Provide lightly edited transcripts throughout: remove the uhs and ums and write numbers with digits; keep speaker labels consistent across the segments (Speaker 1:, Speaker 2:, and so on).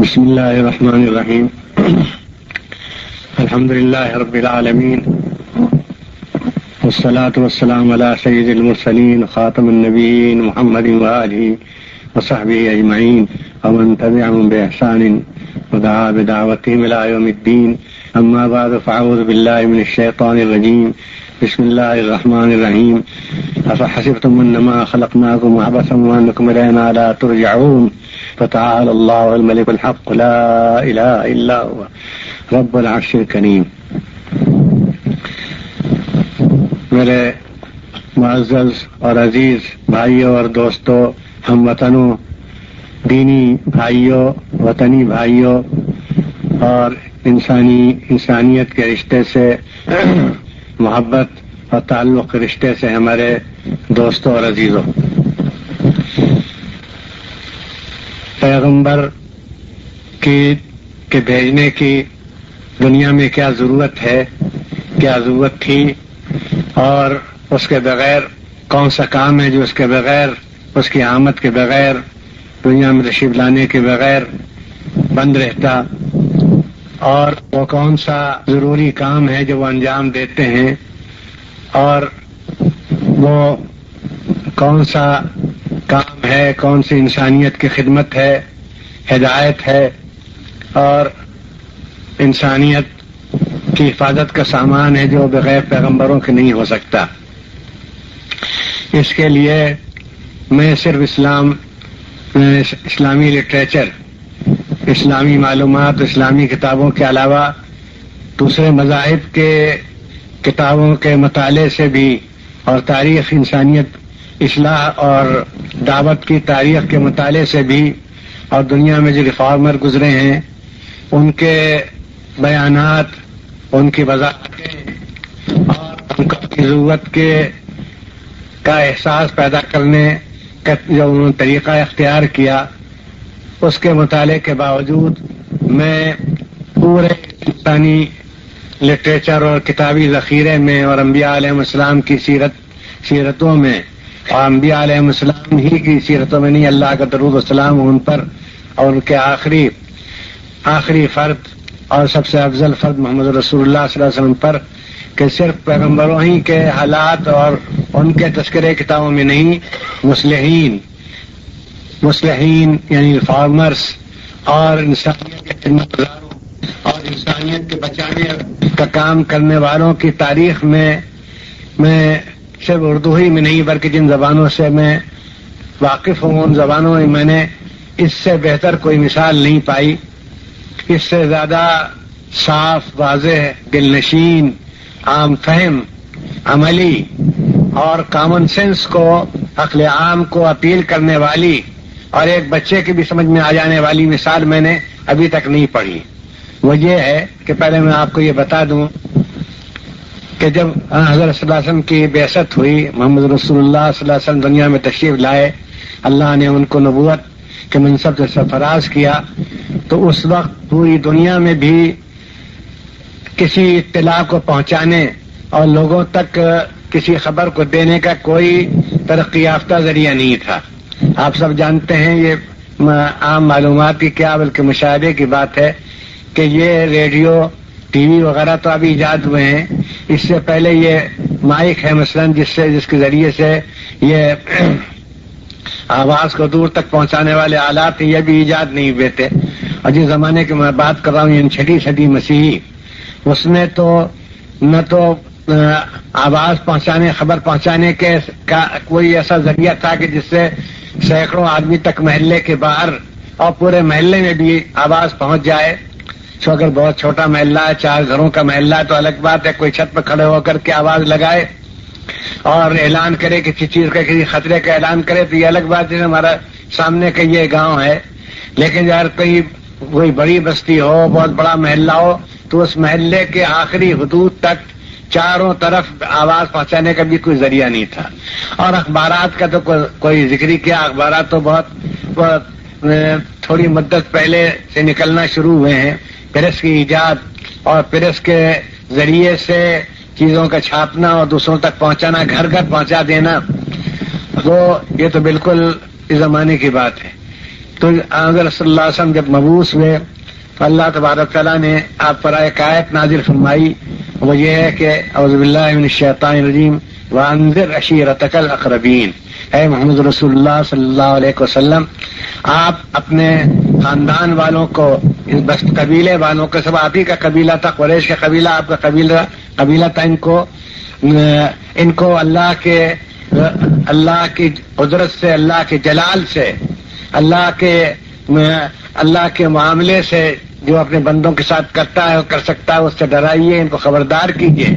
Speaker 1: بسم الله الرحمن الرحيم. الحمد لله رب العالمين، والصلاة والسلام على سيد المرسلين خاتم النبيين محمد وآله وصحبه أجمعين ومن تبعهم بإحسان ودعا بدعوتهم إلى يوم الدين. أما بعد، فأعوذ بالله من الشيطان الرجيم. بسم الله الرحمن الرحيم. أفحسبتم أنما خلقناكم عبثا وأنكم إلينا لا ترجعون فتعالى الله الملك الحق لا إله إلا هو رب العرش الكريم. میرے معزز اور عزیز بھائیوں اور دوستوں، ہم وطنوں، دینی بھائیوں، وطنی بھائیوں اور انسانیت کے رشتے سے محبت اور تعلق کے رشتے سے ہمارے دوستوں اور عزیزوں، پیغمبر کے بھیجنے کی دنیا میں کیا ضرورت ہے، کیا ضرورت تھی، اور اس کے بغیر کون سا کام ہے جو اس کے بغیر، اس کی آمد کے بغیر، دنیا میں تشریف لانے کے بغیر بند رہتا، اور وہ کون سا ضروری کام ہے جو وہ انجام دیتے ہیں، اور وہ کون سا کام ہے، کون سی انسانیت کی خدمت ہے، ہدایت ہے اور انسانیت کی حفاظت کا سامان ہے جو بغیر پیغمبروں کے نہیں ہو سکتا۔ اس کے لیے میں صرف اسلامی لٹریچر، اسلامی معلومات، اسلامی کتابوں کے علاوہ دوسرے مذاہب کے کتابوں کے مطالعے سے بھی، اور تاریخ انسانیت، اصلاح اور دعوت کی تاریخ کے مطالعے سے بھی، اور دنیا میں جو ریفارمر گزرے ہیں ان کے بیانات، ان کی وضاحتیں اور ان کی ضرورت کا احساس پیدا کرنے کا جو انہوں نے طریقہ اختیار کیا، اس کے مطالعے کے باوجود میں پورے انسانی لٹریچر اور کتابی ذخیرے میں اور انبیاء علیہ السلام کی سیرتوں میں، اور انبیاء علیہ السلام ہی کی سیرتوں میں نہیں، اللہ کا درود و سلام ان پر اور ان کے آخری فرد اور سب سے افضل فرد محمد رسول اللہ صلی اللہ علیہ وسلم پر، کہ صرف پیغمبروں ہی کے حالات اور ان کے تذکرے کتابوں میں نہیں، مصلحین یعنی ریفارمرز اور انسانیت کے خدمت گزاروں اور انسانیت کے بچانے کا کام کرنے والوں کی تاریخ میں صرف اردو ہی میں نہیں بلکہ جن زبانوں سے میں واقف ہوں ان زبانوں میں میں نے اس سے بہتر کوئی مثال نہیں پائی، اس سے زیادہ صاف، واضح، دل نشین، عام فہم، عملی اور کامن سینس کو، عقل عام کو اپیل کرنے والی اور ایک بچے کی بھی سمجھ میں آ جانے والی مثال میں نے ابھی تک نہیں پڑھی۔ وہ یہ ہے کہ پہلے میں آپ کو یہ بتا دوں کہ جب حضرت صلی اللہ علیہ وسلم کی بعثت ہوئی، محمد رسول اللہ صلی اللہ علیہ وسلم دنیا میں تشریف لائے، اللہ نے ان کو نبوت کے منصب سے سرفراز کیا، تو اس وقت پوری دنیا میں بھی کسی اطلاع کو پہنچانے اور لوگوں تک کسی خبر کو دینے کا کوئی ترقی یافتہ ذریعہ نہیں تھا۔ آپ سب جانتے ہیں، یہ عام معلومات کی کیا بلکہ مشاہدے کی بات ہے کہ یہ ریڈیو، ٹی وی وغیرہ تو ابھی ایجاد ہوئے ہیں، اس سے پہلے یہ مائک ہے مثلا جس کے ذریعے سے یہ آواز کو دور تک پہنچانے والے آلات یہ بھی ایجاد نہیں ہوئے تھے۔ اور جس زمانے کی میں بات کر رہا ہوں یعنی 6 صدی مسیحی، اس میں تو نہ تو آواز پہنچانے، خبر پہنچانے کا کوئی ایسا ذریعہ تھا کہ جس سے سینکڑوں آدمی تک محلے کے باہر اور پورے محلے میں بھی آواز پہنچ جائے۔ تو اگر بہت چھوٹا محلہ ہے، 4 گھروں کا محلہ ہے تو الگ بات ہے، کوئی چھت پر کھڑے ہو کر کے آواز لگائے اور اعلان کرے کسی چیز کا، کسی خطرے کا اعلان کرے تو یہ الگ بات ہے، ہمارا سامنے کا یہ گاؤں ہے۔ لیکن اگر کوئی بڑی بستی ہو، بہت بڑا محلہ ہو، تو اس محلے کے آخری حدود تک چاروں طرف آواز پہنچانے کا بھی کوئی ذریعہ نہیں تھا۔ اور اخبارات کا تو کوئی ذکر ہی کیا، اخبارات تو بہت تھوڑی مدت پہلے سے نکلنا شروع ہوئے ہیں۔ پریس کی ایجاد اور پریس کے ذریعے سے چیزوں کا چھاپنا اور دوسروں تک پہنچانا، گھر گھر پہنچا دینا، تو یہ تو بالکل اس زمانے کی بات ہے۔ تو اگر صلی اللہ علیہ وسلم جب مبعوث ہوئے تو اللہ تبارک تعالیٰ نے آپ پر ایک آیت نازل فرمائی، وہ یہ ہے کہ اعوذ باللہ من الشیطان الرجیم وانذر عشیرتک الاقربین، اے محمد رسول اللہ صلی اللہ علیہ وسلم آپ اپنے خاندان والوں کو، بس قبیلے والوں کو، سب آپ ہی کا قبیلہ تھا، قریش کا قبیلہ آپ کا قبیلہ تھا، ان کو اللہ کی قدرت سے، اللہ کے جلال سے، اللہ کے معاملے سے جو اپنے بندوں کے ساتھ کرتا ہے اور کر سکتا ہے، اس سے ڈرائیے، ان کو خبردار کیجیے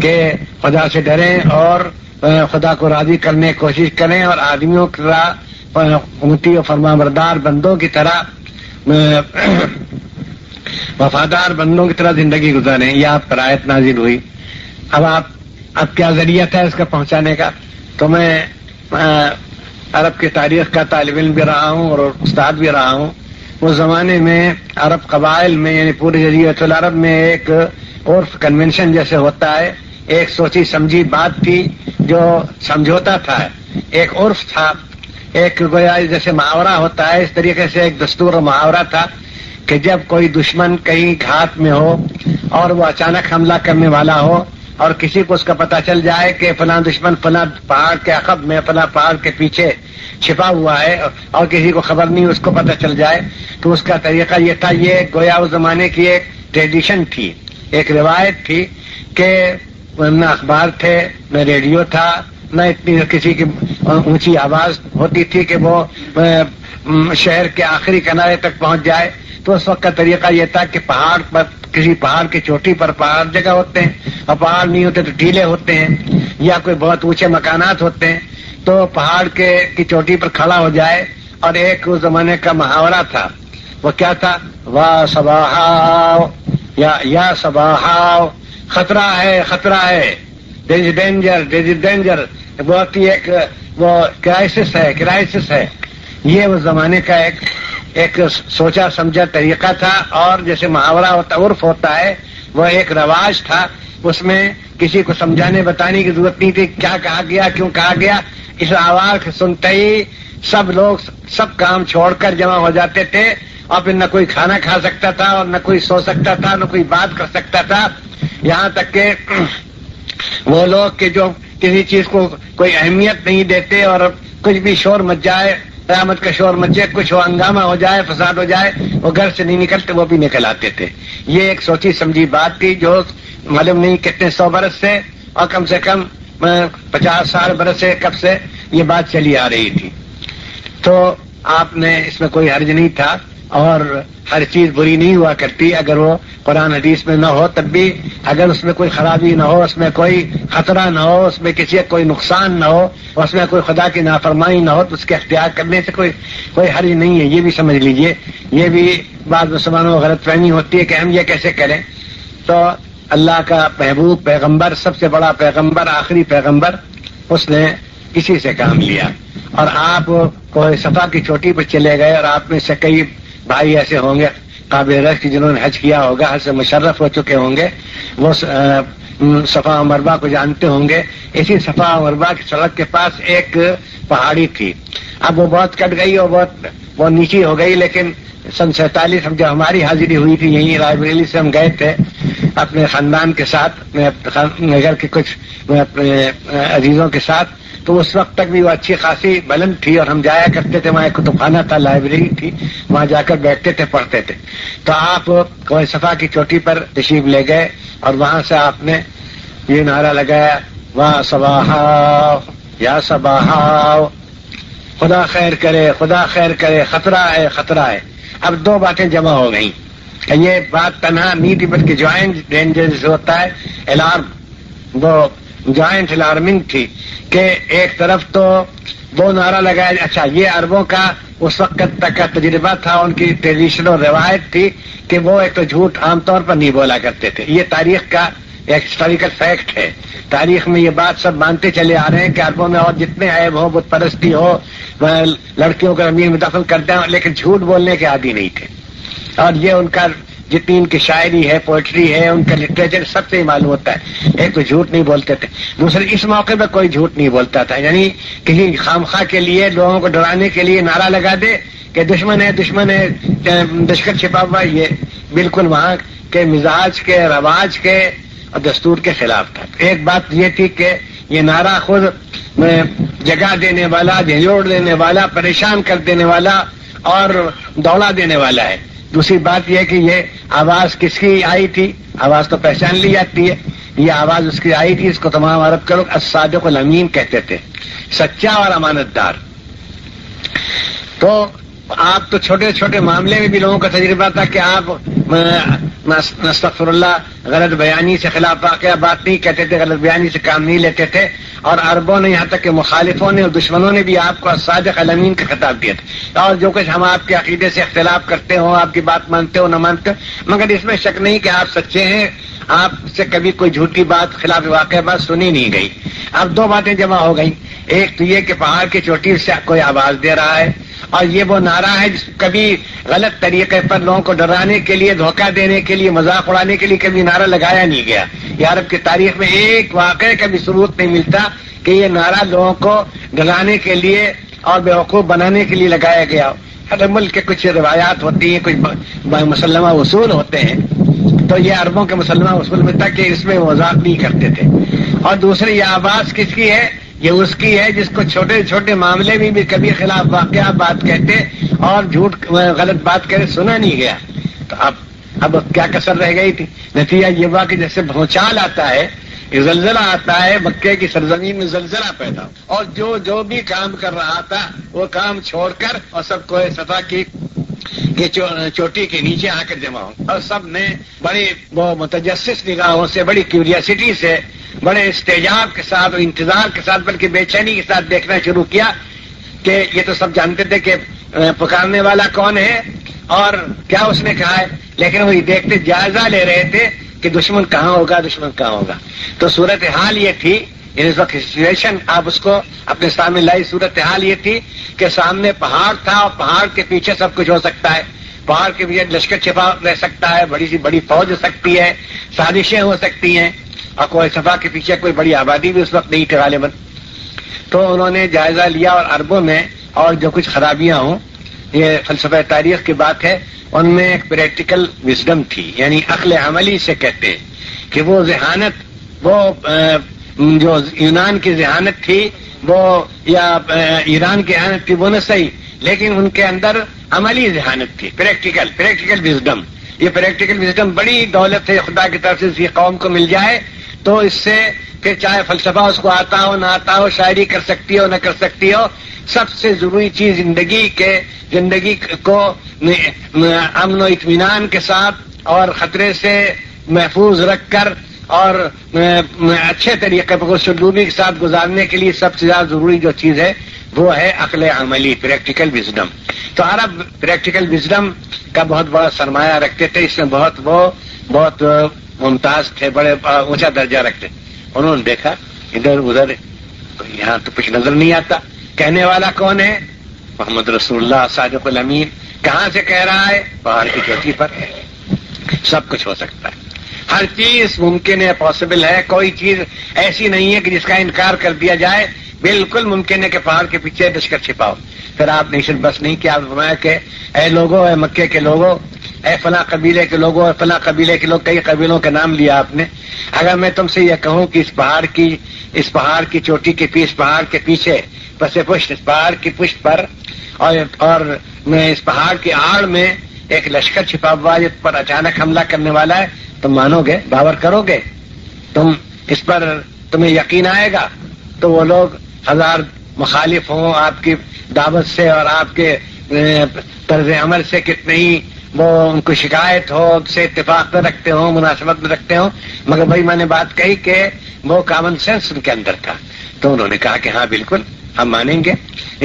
Speaker 1: کہ خدا سے ڈریں اور خدا کو راضی کرنے کی کوشش کریں اور آدمیوں کی طرح مطیع و فرمانبردار بندوں کی طرح، وفادار بندوں کی طرح زندگی گزاریں۔ یہ آپ پر آیت نازل ہوئی۔ اب کیا ذریعہ تھا اس کا پہنچانے کا؟ تو میں عرب کی تاریخ کا طالب علم بھی رہا ہوں اور استاد بھی رہا ہوں۔ اس زمانے میں عرب قبائل میں، یعنی پورے جزیرۃ العرب میں ایک عرف کنونشن جیسے ہوتا ہے، ایک سوچی سمجھی بات تھی جو سمجھوتا تھا، ایک عرف تھا، ایک گویا جیسے محاورہ ہوتا ہے، اس طریقے سے ایک دستور و محاورہ تھا کہ جب کوئی دشمن کہیں گھات میں ہو اور وہ اچانک حملہ کرنے والا ہو اور کسی کو اس کا پتہ چل جائے کہ فلاں دشمن فلاں پہاڑ کے عقب میں، فلاں پہاڑ کے پیچھے چھپا ہوا ہے اور کسی کو خبر نہیں، اس کو پتہ چل جائے، تو اس کا طریقہ یہ تھا، یہ گویا اس زمانے کی ایک ٹریڈیشن تھی، ایک روایت تھی کہ نہ اخبار تھے، نہ ریڈیو تھا، نہ اتنی کسی کی اونچی آواز ہوتی تھی کہ وہ شہر کے آخری کنارے تک پہنچ جائے، تو اس وقت کا طریقہ یہ تھا کہ پہاڑ پر، کسی پہاڑ کی چوٹی پر، پہاڑ جگہ ہوتے ہیں اور پہاڑ نہیں ہوتے تو ٹیلے ہوتے ہیں یا کوئی بہت اونچے مکانات ہوتے ہیں، تو پہاڑ کی چوٹی پر کھڑا ہو جائے اور ایک اس زمانے کا محاورہ تھا، وہ کیا تھا؟ واہ صباحاؤ، یا صباحاؤ، خطرہ ہے، خطرہ ہے، دیر از ڈینجر، دیر از ڈینجر، بہت ہی ایک وہ کرائسس ہے۔ یہ اس زمانے کا ایک سوچا سمجھا طریقہ تھا، اور جیسے محاورہ ہوتا، عرف ہوتا ہے، وہ ایک رواج تھا، اس میں کسی کو سمجھانے بتانے کی ضرورت نہیں تھی، کیا کہا گیا، کیوں کہا گیا، اس آواز سنتے ہی سب لوگ سب کام چھوڑ کر جمع ہو جاتے تھے، اور پھر نہ کوئی کھانا کھا سکتا تھا اور نہ کوئی سو سکتا تھا، نہ کوئی بات کر سکتا تھا، یہاں تک کہ وہ لوگ کہ جو کسی چیز کو کوئی اہمیت نہیں دیتے اور کچھ بھی شور مچ جائے، قیامت کا شور مچے، کچھ ہنگامہ ہو جائے، فساد ہو جائے، وہ گھر سے نہیں نکلتے، وہ بھی نکل آتے تھے۔ یہ ایک سوچی سمجھی بات تھی جو معلوم نہیں کتنے 100 برس سے اور کم سے کم 50 سال برس سے کب سے یہ بات چلی آ رہی تھی۔ تو آپ نے اس میں کوئی حرج نہیں تھا، اور ہر چیز بری نہیں ہوا کرتی اگر وہ قرآن حدیث میں نہ ہو، تب بھی اگر اس میں کوئی خرابی نہ ہو، اس میں کوئی خطرہ نہ ہو، اس میں کسی کوئی نقصان نہ ہو، اس میں کوئی خدا کی نافرمانی نہ ہو، تو اس کے اختیار کرنے سے کوئی حرج نہیں ہے، یہ بھی سمجھ لیجئے۔ یہ بھی بعض مسلمانوں کو غلط فہمی ہوتی ہے کہ ہم یہ کیسے کریں، تو اللہ کا محبوب پیغمبر، سب سے بڑا پیغمبر، آخری پیغمبر، اس نے کسی سے کام لیا، اور آپ کوئی صفا کی چوٹی پر چلے گئے، اور آپ میں سے کئی بھائی ایسے ہوں گے قابل رشک جنہوں نے حج کیا ہوگا، حج سے مشرف ہو چکے ہوں گے، وہ صفا و مروا کو جانتے ہوں گے۔ اسی صفا و مروا کی سڑک کے پاس ایک پہاڑی تھی، اب وہ بہت کٹ گئی اور بہت نیچی ہو گئی، لیکن سن 47 جب ہماری حاضری ہوئی تھی، یہیں رائے بریلی سے ہم گئے تھے اپنے خاندان کے ساتھ، اپنے گھر کے کچھ اپنے عزیزوں کے ساتھ، تو اس وقت تک بھی وہ اچھی خاصی بلند تھی، اور ہم جایا کرتے تھے، وہاں ایک کتب خانہ تھا، لائبریری تھی، وہاں جا کر بیٹھتے تھے، پڑھتے تھے۔ تو آپ کوئی صفا کی چوٹی پر تشریف لے گئے، اور وہاں سے آپ نے یہ نعرہ لگایا، واہ صباحاؤ، یا صباحاؤ، خدا خیر کرے، خدا خیر کرے، خطرہ ہے، خطرہ ہے۔ اب دو باتیں جمع ہو گئیں، یہ بات تنہا نہیں تھی بلکہ جوائنٹ ڈینجر جسے ہوتا ہے، الارم، وہ جوائنٹ الارمنگ تھی کہ ایک طرف تو وہ نعرہ لگایا۔ اچھا، یہ عربوں کا اس وقت تک کا تجربہ تھا، ان کی ٹریڈیشن اور روایت تھی کہ وہ ایک تو جھوٹ عام طور پر نہیں بولا کرتے تھے، یہ تاریخ کا ایک ہسٹوریکل فیکٹ ہے، تاریخ میں یہ بات سب مانتے چلے آ رہے ہیں کہ عربوں میں اور جتنے عیب ہو، بت پرستی ہو، لڑکیوں کو زمین میں دفن کرتے ہیں، لیکن جھوٹ بولنے کے عادی نہیں تھے، اور یہ ان کا جتنی ان کی شاعری ہے، پوئٹری ہے، ان کا لٹریچر، سب سے ہی معلوم ہوتا ہے. ایک تو جھوٹ نہیں بولتے تھے، دوسرے اس موقع پہ کوئی جھوٹ نہیں بولتا تھا. یعنی کسی خامخواہ کے لیے لوگوں کو ڈرانے کے لیے نعرہ لگا دے کہ دشمن ہے، دشمن ہے، لشکر چھپا ہوا، یہ بالکل وہاں کے مزاج کے، رواج کے اور دستور کے خلاف تھا. ایک بات یہ تھی کہ یہ نعرہ خود جگہ دینے والا، جھنجھوڑ دینے والا، پریشان کر دینے والا اور دوڑا دینے والا ہے. دوسری بات یہ کہ یہ آواز کس کی آئی تھی؟ آواز تو پہچان لی جاتی ہے. یہ آواز اس کی آئی تھی، اس کو تمام عرب کے لوگ الصادق الامین کہتے تھے، سچا اور امانت دار. تو آپ تو چھوٹے چھوٹے معاملے میں بھی لوگوں کا تجربہ تھا کہ آپ استغفر اللہ غلط بیانی سے خلاف واقعہ بات نہیں کہتے تھے، غلط بیانی سے کام نہیں لیتے تھے. اور عربوں نے، یہاں تک کہ مخالفوں نے اور دشمنوں نے بھی آپ کو الصادق الامین کا خطاب دیا تھا. اور جو کچھ ہم آپ کے عقیدے سے اختلاف کرتے ہوں، آپ کی بات مانتے ہو نہ مانتے ہو، مگر اس میں شک نہیں کہ آپ سچے ہیں. آپ سے کبھی کوئی جھوٹی بات، خلاف واقعہ بات سنی نہیں گئی. اب دو باتیں جمع ہو گئی. ایک تو یہ کہ پہاڑ کی چوٹی سے کوئی آواز دے رہا ہے، اور یہ وہ نعرہ ہے جس کبھی غلط طریقے پر لوگوں کو ڈرانے کے لیے، دھوکہ دینے کے لیے، مذاق اڑانے کے لیے کبھی نعرہ لگایا نہیں گیا. یہ عرب کی تاریخ میں ایک واقعے کا بھی ثبوت نہیں ملتا کہ یہ نعرہ لوگوں کو ڈرانے کے لیے اور بیوقوف بنانے کے لیے لگایا گیا. ہر ملک کے کچھ روایات ہوتی ہیں، کچھ مسلمہ اصول ہوتے ہیں. تو یہ عربوں کے مسلمہ اصول میں تھا کہ اس میں مذاق نہیں کرتے تھے. اور دوسری، یہ آواز کس کی ہے؟ یہ اس کی ہے جس کو چھوٹے چھوٹے معاملے میں بھی کبھی خلاف واقعہ بات کہتے اور جھوٹ غلط بات کہتے سنا نہیں گیا. تو اب کیا کسر رہ گئی تھی؟ نتیجہ یہ ہوا کہ جیسے بھونچال آتا ہے، زلزلہ آتا ہے، مکے کی سرزمین میں زلزلہ پیدا ہو، اور جو بھی کام کر رہا تھا وہ کام چھوڑ کر اور سب کو صفا کی چوٹی کے نیچے آ کر جمع ہو، اور سب نے بڑی وہ متجسس نگاہوں سے، بڑی کیوریاسٹی سے، بڑے استعجاب کے ساتھ اور انتظار کے ساتھ، بلکہ بے چینی کے ساتھ دیکھنا شروع کیا کہ یہ تو سب جانتے تھے کہ پکارنے والا کون ہے اور کیا اس نے کہا ہے، لیکن وہی دیکھتے جائزہ لے رہے تھے کہ دشمن کہاں ہوگا، دشمن کہاں ہوگا. تو صورتحال یہ تھی، اس وقت سچویشن آپ اس کو اپنے سامنے لائی. صورتحال یہ تھی کہ سامنے پہاڑ تھا اور پہاڑ کے پیچھے سب کچھ ہو سکتا ہے. پہاڑ کے پیچھے لشکر چھپا رہ سکتا ہے، بڑی سی بڑی فوج ہو سکتی ہے، سازشیں ہو سکتی ہیں، اور کوئی صفا کے پیچھے کوئی بڑی آبادی بھی اس وقت نہیں تھی غالباً. تو انہوں نے جائزہ لیا، اور عربوں میں اور جو کچھ خرابیاں ہوں، یہ فلسفہ تاریخ کی بات ہے، ان میں ایک پریکٹیکل وزڈم تھی. یعنی عقل عملی سے کہتے ہیں کہ وہ ذہانت، وہ جو یونان کی ذہانت تھی وہ، یا ایران کی ذہانت تھی، وہ نہ صحیح، لیکن ان کے اندر عملی ذہانت تھی، پریکٹیکل وزڈم. یہ پریکٹیکل وزڈم بڑی دولت ہے خدا کی طرف سے. اس قوم کو مل جائے تو اس سے پھر چاہے فلسفہ اس کو آتا ہو نہ آتا ہو، شاعری کر سکتی ہو نہ کر سکتی ہو، سب سے ضروری چیز زندگی کو امن و اطمینان کے ساتھ اور خطرے سے محفوظ رکھ کر اور اچھے طریقے پر سلوکی کے ساتھ گزارنے کے لیے سب سے زیادہ ضروری جو چیز ہے وہ ہے عقل عملی، پریکٹیکل وزڈم. تو عرب پریکٹیکل وزڈم کا بہت بڑا سرمایہ رکھتے تھے، اس میں بہت ممتاز تھے، بڑے اونچا درجہ رکھتے. انہوں نے دیکھا ادھر ادھر، یہاں تو کچھ نظر نہیں آتا. کہنے والا کون ہے؟ محمد رسول اللہ صادق الامین. کہاں سے کہہ رہا ہے؟ پہاڑ کی چوٹی پر. سب کچھ ہو سکتا ہے، ہر چیز ممکن ہے، پاسبل ہے. کوئی چیز ایسی نہیں ہے کہ جس کا انکار کر دیا جائے. بالکل ممکن ہے کہ پہاڑ کے پیچھے لشکر چھپاؤ. پھر آپ نے صرف بس نہیں کیا، آپ فرمایا کہ اے لوگوں، اے مکے کے لوگوں، اے فلاں قبیلے کے لوگوں، اے فلاں قبیلے کے لوگ، کئی قبیلوں کے نام لیا آپ نے. اگر میں تم سے یہ کہوں کہ اس پہاڑ کی چوٹی کے پہاڑ کے پیچھے پس پشت، اس پہاڑ کی پشت پر اور میں اس پہاڑ کی آڑ میں ایک لشکر چھپا ہوا جس پر اچانک حملہ کرنے والا ہے، تم مانو گے؟ باور کرو گے؟ تم اس پر تمہیں یقین آئے گا؟ تو وہ لوگ ہزار مخالف ہوں آپ کی دعوت سے اور آپ کے طرز عمل سے، کتنے ہی وہ ان کو شکایت ہو، سے اتفاق میں رکھتے ہوں، مناسبت میں رکھتے ہوں، مگر بھائی میں نے بات کہی کہ وہ کامن سینس ان کے اندر تھا. تو انہوں نے کہا کہ ہاں بالکل ہم مانیں گے،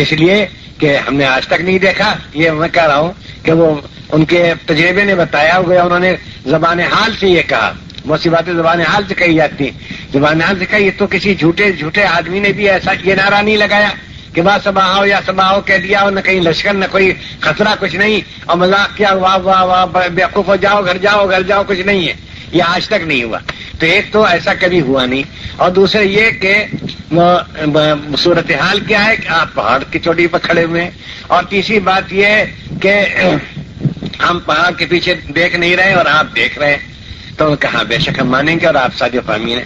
Speaker 1: اس لیے کہ ہم نے آج تک نہیں دیکھا. یہ میں کہہ رہا ہوں کہ وہ ان کے تجربے نے بتایا ہوا، انہوں نے زبان حال سے یہ کہا. بہت سی باتیں زبان حال سے کہی جاتی ہیں. زبان حال سے کہی، یہ تو کسی جھوٹے آدمی نے بھی ایسا یہ نعرہ نہیں لگایا کہ بات سباہو یا سباہو کہہ دیا اور نہ کہیں لشکر نہ کوئی خطرہ کچھ نہیں اور مذاق کیا واہ واہ واہ بیوقوف ہو جاؤ گھر جاؤ کچھ نہیں ہے، یہ آج تک نہیں ہوا. تو ایک تو ایسا کبھی ہوا نہیں، اور دوسرے یہ کہ صورتحال کیا ہے کہ آپ پہاڑ کی چوٹی پر کھڑے ہوئے ہیں، اور تیسری بات یہ ہے کہ ہم پہاڑ کے پیچھے دیکھ نہیں رہے اور آپ دیکھ رہے ہیں. تو کہا بے شک ہم مانیں گے، اور آپ ساتھ فہمی نے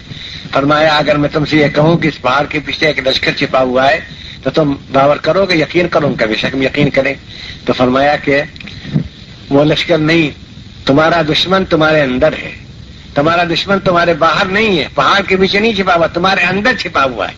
Speaker 1: فرمایا اگر میں تم سے یہ کہوں کہ اس پہاڑ کے پیچھے ایک لشکر چھپا ہوا ہے تو تم باور کرو گے، یقین کرو گے؟ بے شک ہم یقین کریں. تو فرمایا کہ وہ لشکر نہیں، تمہارا دشمن تمہارے اندر ہے، تمہارا دشمن تمہارے باہر نہیں ہے، پہاڑ کے پیچھے نہیں چھپا ہوا، تمہارے اندر چھپا ہوا ہے.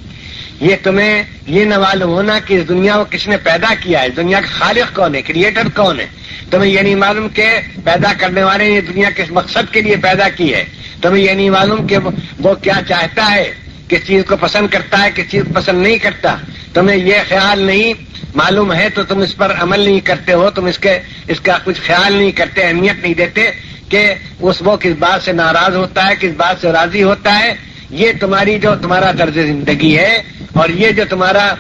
Speaker 1: یہ تمہیں یہ نہ معلوم ہونا کہ اس دنیا کو کس نے پیدا کیا ہے، دنیا کا خالق کون ہے، کریٹر کون ہے. تمہیں یہ نہیں معلوم کہ پیدا کرنے والے نے دنیا کس مقصد کے لیے پیدا کی ہے. تمہیں یہ نہیں معلوم کہ وہ کیا چاہتا ہے، کس چیز کو پسند کرتا ہے، کس چیز کو پسند نہیں کرتا. تمہیں یہ خیال نہیں معلوم ہے تو تم اس پر عمل نہیں کرتے ہو، تم اس کا کچھ خیال نہیں کرتے، اہمیت نہیں دیتے کہ وہ کس بات سے ناراض ہوتا ہے، کس بات سے راضی ہوتا ہے. یہ تمہارا طرز زندگی ہے، اور یہ جو تمہارا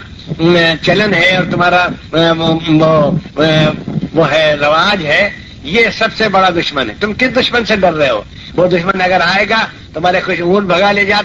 Speaker 1: چلن ہے اور تمہارا وہ ہے رواج ہے، یہ سب سے بڑا دشمن ہے. تم کس دشمن سے ڈر رہے ہو؟ وہ دشمن اگر آئے گا تمہارے کچھ اونٹ بھگا لے جائے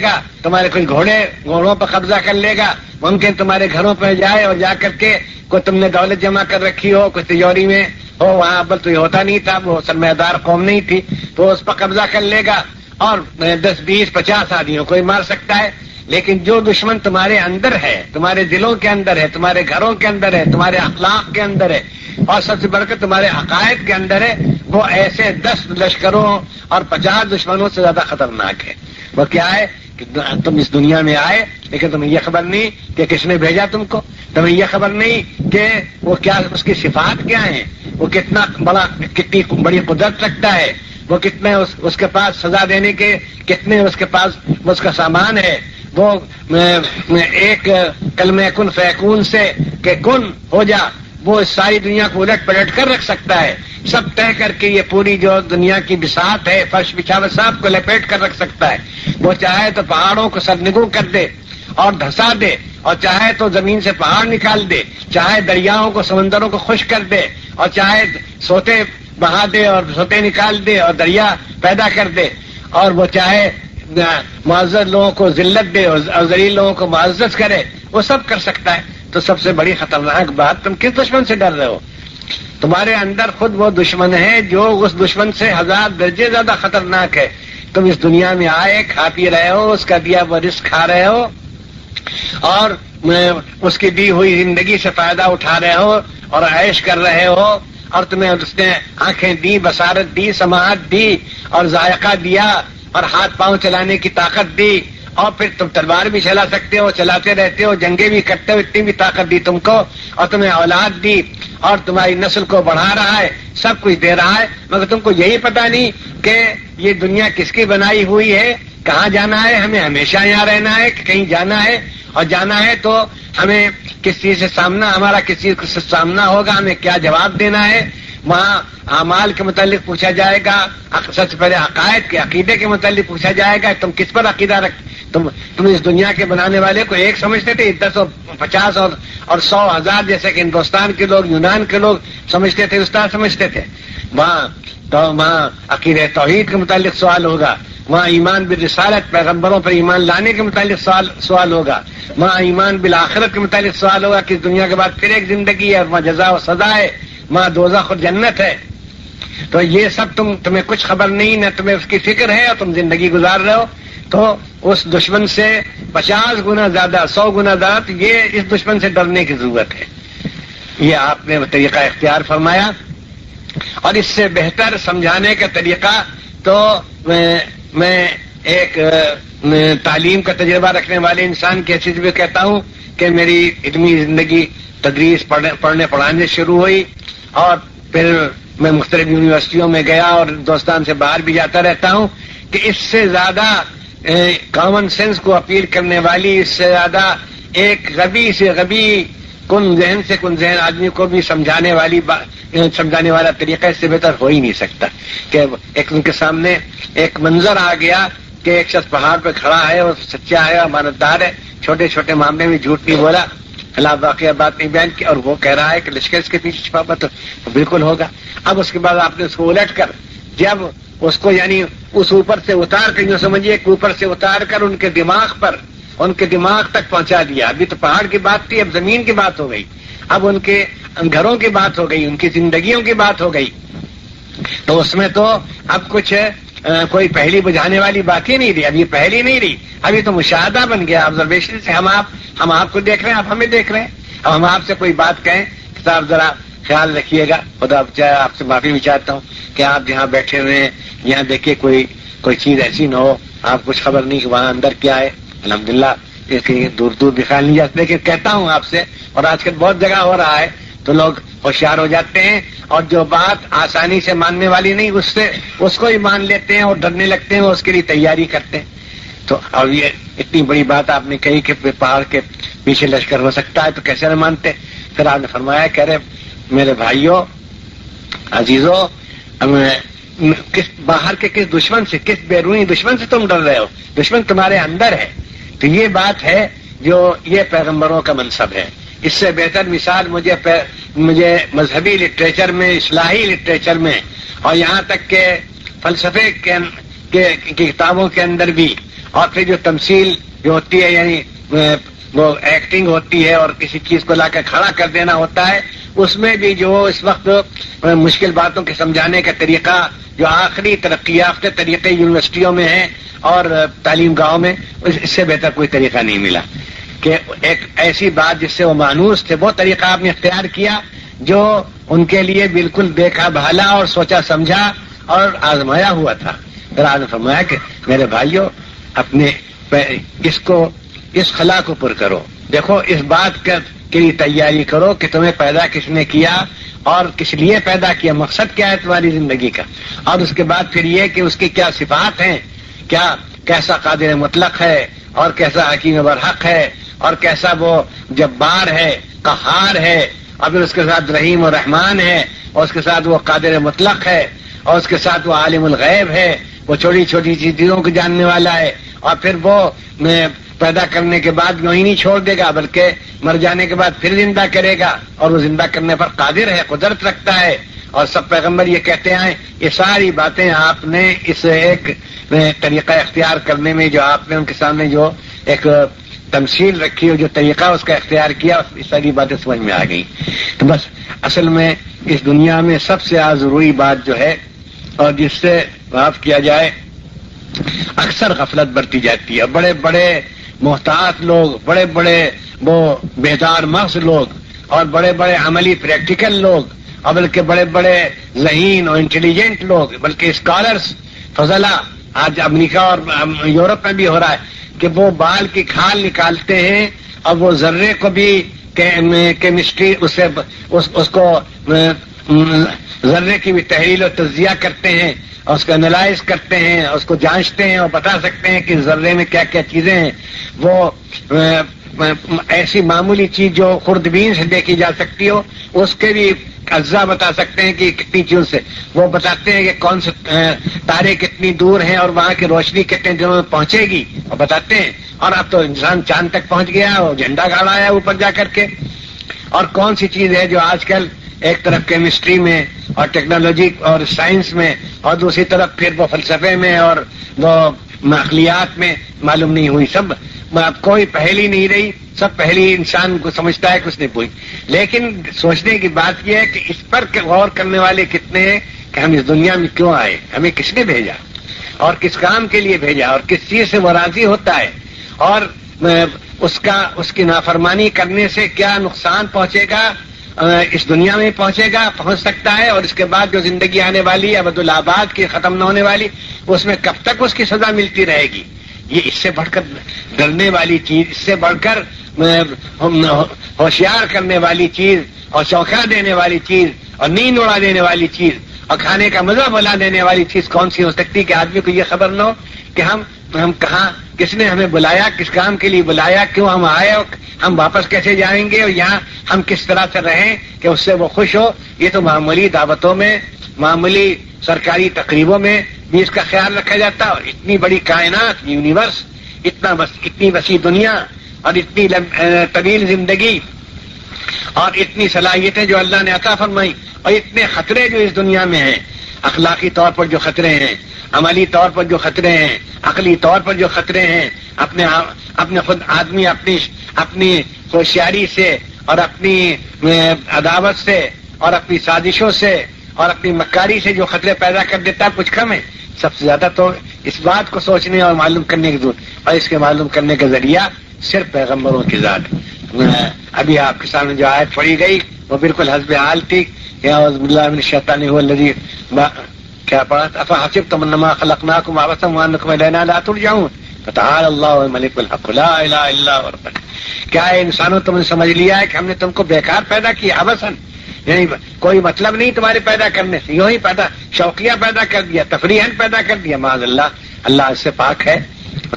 Speaker 1: گا، تمہارے کچھ گھوڑوں پر قبضہ کر لے گا، ممکن تمہارے گھروں پہ جائے اور جا کر کے کوئی تم نے دولت جمع کر رکھی ہو، کچھ تجوری میں ہو، وہاں پر تو یہ ہوتا نہیں تھا، وہ سرمایہ قوم نہیں تھی، تو اس پر قبضہ کر لے گا اور 10 20 50 آدمیوں کو ہی مار سکتا ہے. لیکن جو دشمن تمہارے اندر ہے، تمہارے دلوں کے اندر ہے، تمہارے گھروں کے اندر ہے، تمہارے اخلاق کے اندر ہے، اور سب سے بڑھ کر تمہارے عقائد کے اندر ہے، وہ ایسے 10 لشکروں اور 50 دشمنوں سے زیادہ خطرناک ہے. وہ کیا ہے کہ تم اس دنیا میں آئے لیکن تمہیں یہ خبر نہیں کہ کس نے بھیجا تم کو، تمہیں یہ خبر نہیں کہ وہ کیا، اس کی صفات کیا ہیں، وہ کتنی بڑی قدرت رکھتا ہے، وہ کتنے اس کے پاس سزا دینے کے کتنے اس کے پاس اس کا سامان ہے. وہ ایک کلمہ کن فیکون سے کہ کن ہو جا، وہ اس ساری دنیا کو الٹ پلٹ کر رکھ سکتا ہے. سب طے کر کے یہ پوری جو دنیا کی بساط ہے، فرش بچھاوت سب کو لپیٹ کر رکھ سکتا ہے. وہ چاہے تو پہاڑوں کو سرنگوں کر دے اور دھسا دے، اور چاہے تو زمین سے پہاڑ نکال دے، چاہے دریاؤں کو سمندروں کو خشک کر دے، اور چاہے سوتے بہا دے اور سوتے نکال دے اور دریا پیدا کر دے، اور وہ چاہے معزز لوگوں کو ذلت دے اور ذلیل لوگوں کو معزز کرے، وہ سب کر سکتا ہے. تو سب سے بڑی خطرناک بات، تم کس دشمن سے ڈر رہے ہو؟ تمہارے اندر خود وہ دشمن ہے جو اس دشمن سے 1000 درجے زیادہ خطرناک ہے. تم اس دنیا میں آئے، کھا پی رہے ہو، اس کا دیا ہوا رزق کھا رہے ہو، اور اس کی دی ہوئی زندگی سے فائدہ اٹھا رہے ہو اور عیش کر رہے ہو، اور تمہیں اس نے آنکھیں دی، بصارت دی، سماعت دی، اور ذائقہ دیا، اور ہاتھ پاؤں چلانے کی طاقت دی، اور پھر تم تلوار بھی چلا سکتے ہو، چلاتے رہتے ہو، جنگیں بھی کرتے ہو، اتنی بھی طاقت دی تم کو، اور تمہیں اولاد دی، اور تمہاری نسل کو بڑھا رہا ہے، سب کچھ دے رہا ہے، مگر تم کو یہی پتا نہیں کہ یہ دنیا کس کی بنائی ہوئی ہے، کہاں جانا ہے، ہمیں ہمیشہ یہاں رہنا ہے کہ کہیں جانا ہے، اور جانا ہے تو ہمیں کس چیز سے ہمارا کس چیز سے سامنا ہوگا، ہمیں کیا جواب دینا ہے. وہاں اعمال کے متعلق پوچھا جائے گا، سب سے پہلے عقائد کے عقیدے کے متعلق پوچھا جائے گا، تم کس پر عقیدہ تم اس دنیا کے بنانے والے کو ایک سمجھتے تھے، 10 اور 50 اور 100 1000 جیسے کہ ہندوستان کے لوگ، یونان کے لوگ سمجھتے تھے، استاد سمجھتے تھے. وہاں عقیدہ توحید کے متعلق سوال ہوگا، وہاں ایمان بالرسالت، پیغمبروں پر ایمان لانے کے متعلق سوال ہوگا، وہاں ایمان بالآخرت کے متعلق سوال ہوگا کہ دنیا کے بعد پھر ایک زندگی ہے، اور وہاں جزا و سزا ہے، وہاں دوزخ اور جنت ہے. تو یہ سب تمہیں کچھ خبر نہیں، نہ تمہیں اس کی فکر ہے، اور تم زندگی گزار رہے ہو. تو اس دشمن سے 50 گنا زیادہ، 100 گنا زیادہ، یہ اس دشمن سے ڈرنے کی ضرورت ہے. یہ آپ نے طریقہ اختیار فرمایا. اور اس سے بہتر سمجھانے کا طریقہ تو میں ایک تعلیم کا تجربہ رکھنے والے انسان کی حیثیت بھی کہتا ہوں کہ میری علمی زندگی تدریس پڑھنے پڑھانے شروع ہوئی، اور پھر میں مختلف یونیورسٹیوں میں گیا اور دوستان سے باہر بھی جاتا رہتا ہوں کہ اس سے زیادہ کامن سینس کو اپیل کرنے والی، اس سے زیادہ ایک غبی سے غبی کن ذہن آدمی کو بھی سمجھانے والا طریقہ اس سے بہتر ہو ہی نہیں سکتا. کہ ایک ان کے سامنے ایک منظر آ گیا کہ ایک شخص پہاڑ پہ کھڑا ہے اور سچا ہے، امانتدار ہے، چھوٹے چھوٹے معاملے میں جھوٹ نہیں بولا، خلاف واقعہ بات نہیں بیان کی، اور وہ کہہ رہا ہے کہ لشکر اس کے پیچھے چھپا ہوا، تو بالکل ہوگا۔ اب اس کے بعد آپ نے اس کو الٹ کر جب اس کو یعنی اس اوپر سے اتار کر، یوں سمجھیے کہ اوپر سے اتار کر ان کے دماغ تک پہنچا دیا۔ ابھی تو پہاڑ کی بات تھی، اب زمین کی بات ہو گئی، اب ان کے گھروں کی بات ہو گئی، ان کی زندگیوں کی بات ہو گئی، تو اس میں تو اب کچھ کوئی پہلی بجھانے والی بات ہی نہیں رہی، اب یہ پہلی نہیں رہی، ابھی تو مشاہدہ بن گیا، آبزرویشن سے ہم آپ کو دیکھ رہے ہیں، آپ ہمیں دیکھ رہے ہیں۔ اب ہم آپ سے کوئی بات کہیں کہ صاحب ذرا خیال رکھیے گا، خدا چاہے آپ سے معافی بھی چاہتا ہوں کہ آپ جہاں بیٹھے ہوئے ہیں یہاں دیکھیے کوئی چیز ایسی نہ ہو، آپ کچھ خبر نہیں کہ وہاں اندر کیا ہے، الحمدللہ اس کی دور دور دکھا نہیں جاتا، لیکن کہتا ہوں آپ سے، اور آج کل بہت جگہ ہو رہا ہے، تو لوگ ہوشیار ہو جاتے ہیں، اور جو بات آسانی سے ماننے والی نہیں اس کو ہی مان لیتے ہیں اور ڈرنے لگتے ہیں، اس کے لیے تیاری کرتے ہیں۔ تو اب یہ اتنی بڑی بات آپ نے کہی کہ پہاڑ کے پیچھے لشکر ہو سکتا ہے، تو کیسے نہ مانتے؟ پھر آپ نے فرمایا، کہہ رہے میرے بھائیوں عزیزوں، باہر کے کس دشمن سے، کس بیرونی دشمن سے تم ڈر رہے ہو؟ دشمن تمہارے اندر ہے۔ تو یہ بات ہے جو یہ پیغمبروں کا منصب ہے۔ اس سے بہتر مثال مجھے مذہبی لٹریچر میں، اصلاحی لٹریچر میں، اور یہاں تک کہ فلسفے کے کتابوں کے اندر بھی، اور پھر جو تمثیل جو ہوتی ہے، یعنی وہ ایکٹنگ ہوتی ہے اور کسی چیز کو لا کر کھڑا کر دینا ہوتا ہے، اس میں بھی جو اس وقت مشکل باتوں کے سمجھانے کا طریقہ جو آخری ترقی یافتہ طریقے یونیورسٹیوں میں ہیں اور تعلیم گاہوں میں، اس سے بہتر کوئی طریقہ نہیں ملا کہ ایک ایسی بات جس سے وہ مانوس تھے، وہ طریقہ آپ نے اختیار کیا جو ان کے لیے بالکل دیکھا بھالا اور سوچا سمجھا اور آزمایا ہوا تھا۔ پھر آپ نے فرمایا کہ میرے بھائیوں، اپنے اس خلا کو پر کرو، دیکھو اس بات کے لیے تیاری کرو کہ تمہیں پیدا کس نے کیا اور کس لیے پیدا کیا، مقصد کیا ہے تمہاری زندگی کا، اور اس کے بعد پھر یہ کہ اس کی کیا صفات ہیں، کیسا قادر مطلق ہے، اور کیسا حکیم برحق ہے، اور کیسا وہ جبار ہے، قہار ہے، اور پھر اس کے ساتھ رحیم و رحمان ہے، اور اس کے ساتھ وہ قادر مطلق ہے، اور اس کے ساتھ وہ عالم الغیب ہے، وہ چھوٹی چھوٹی چیزوں کو جاننے والا ہے، اور پھر وہ پیدا کرنے کے بعد یوں ہی نہیں چھوڑ دے گا بلکہ مر جانے کے بعد پھر زندہ کرے گا، اور وہ زندہ کرنے پر قادر ہے، قدرت رکھتا ہے، اور سب پیغمبر یہ کہتے ہیں۔ یہ ساری باتیں آپ نے اس ایک طریقہ اختیار کرنے میں جو آپ نے ان کے سامنے جو ایک تمثیل رکھی ہو، جو طریقہ اس کا اختیار کیا، یہ ساری باتیں سمجھ میں آ گئی۔ تو بس اصل میں اس دنیا میں سب سے ضروری بات جو ہے اور جس سے معاف کیا جائے، اکثر غفلت برتی جاتی ہے، بڑے بڑے محتاط لوگ، بڑے بڑے وہ بیدار مغز لوگ، اور بڑے بڑے عملی پریکٹیکل لوگ، اور بلکہ بڑے بڑے ذہین اور انٹیلیجنٹ لوگ، بلکہ اسکالرس فضلہ، آج امریکہ اور یورپ میں بھی ہو رہا ہے کہ وہ بال کی کھال نکالتے ہیں اور وہ ذرے کو بھی کیمسٹری اس کو ذرے کی بھی تحلیل و تجزیہ کرتے ہیں، اور اس کو انالائز کرتے ہیں، اس کو جانچتے ہیں اور بتا سکتے ہیں کہ ذرے میں کیا کیا چیزیں ہیں۔ وہ ایسی معمولی چیز جو خوردبین سے دیکھی جا سکتی ہو اس کے بھی اجزاء بتا سکتے ہیں کہ کتنی چیزوں سے، وہ بتاتے ہیں کہ کون سے تارے کتنی دور ہیں اور وہاں کی روشنی کتنے دنوں میں پہنچے گی، اور بتاتے ہیں۔ اور اب تو انسان چاند تک پہنچ گیا، وہ جھنڈا گاڑا ہے اوپر جا کر کے۔ اور کون سی چیز ہے جو آج کل ایک طرف کیمسٹری میں اور ٹیکنالوجی اور سائنس میں، اور دوسری طرف پھر وہ فلسفے میں اور وہ عقلیات میں معلوم نہیں ہوئی، سب کوئی پہلی نہیں رہی، سب پہلی انسان کو سمجھتا ہے کہ اس نے پوچھی۔ لیکن سوچنے کی بات یہ ہے کہ اس پر غور کرنے والے کتنے ہیں کہ ہم اس دنیا میں کیوں آئے، ہمیں کس نے بھیجا اور کس کام کے لیے بھیجا، اور کس چیز سے وہ راضی ہوتا ہے، اور اس کی نافرمانی کرنے سے کیا نقصان پہنچے گا، اس دنیا میں پہنچ سکتا ہے، اور اس کے بعد جو زندگی آنے والی ہے ابدالآباد کی، ختم نہ ہونے والی، اس میں کب تک اس کی سزا ملتی رہے گی۔ یہ اس سے بڑھ کر ڈرنے والی چیز، اس سے بڑھ کر ہوشیار کرنے والی چیز، اور چونکا دینے والی چیز، اور نیند اڑا دینے والی چیز، اور کھانے کا مزہ بلا دینے والی چیز کون سی ہو سکتی کہ آدمی کو یہ خبر نہ ہو کہ ہم کہاں، کس نے ہمیں بلایا، کس کام کے لیے بلایا، کیوں ہم آئے، اور ہم واپس کیسے جائیں گے، اور یہاں ہم کس طرح سے رہیں کہ اس سے وہ خوش ہو۔ یہ تو معمولی دعوتوں میں، معمولی سرکاری تقریبوں میں بھی اس کا خیال رکھا جاتا، اور اتنی بڑی کائنات، یونیورس، اتنی وسیع دنیا اور اتنی طویل زندگی اور اتنی صلاحیتیں جو اللہ نے عطا فرمائی، اور اتنے خطرے جو اس دنیا میں ہیں، اخلاقی طور پر جو خطرے ہیں، عملی طور پر جو خطرے ہیں، عقلی طور پر جو خطرے ہیں، اپنے خود آدمی اپنی ہوشیاری سے اور اپنی عداوت سے اور اپنی سازشوں سے اور اپنی مکاری سے جو خطرے پیدا کر دیتا ہے کچھ کم ہے. سب سے زیادہ تو اس بات کو سوچنے اور معلوم کرنے کی ضرورت، اور اس کے معلوم کرنے کا ذریعہ صرف پیغمبروں کی ذات. ابھی آپ کے سامنے جو آیت پڑھی گئی وہ بالکل حسب حال تھی. اعوذ باللہ من الشیطان الرجیم، کیا پڑھا؟ افحسبتم انما خلقناکم عبثا وانکم الینا لا ترجعون فتعالی اللہ الملک الحق لا الہ الا هو. کیا ہے انسانوں، تم نے سمجھ لیا ہے کہ ہم نے تم کو بیکار پیدا کیا، عبثاً، یعنی کوئی مطلب نہیں تمہارے پیدا کرنے سے، یوں ہی پیدا شوقیہ پیدا کر دیا، تفریحاً پیدا کر دیا. معاذ اللہ، اللہ اس سے پاک ہے.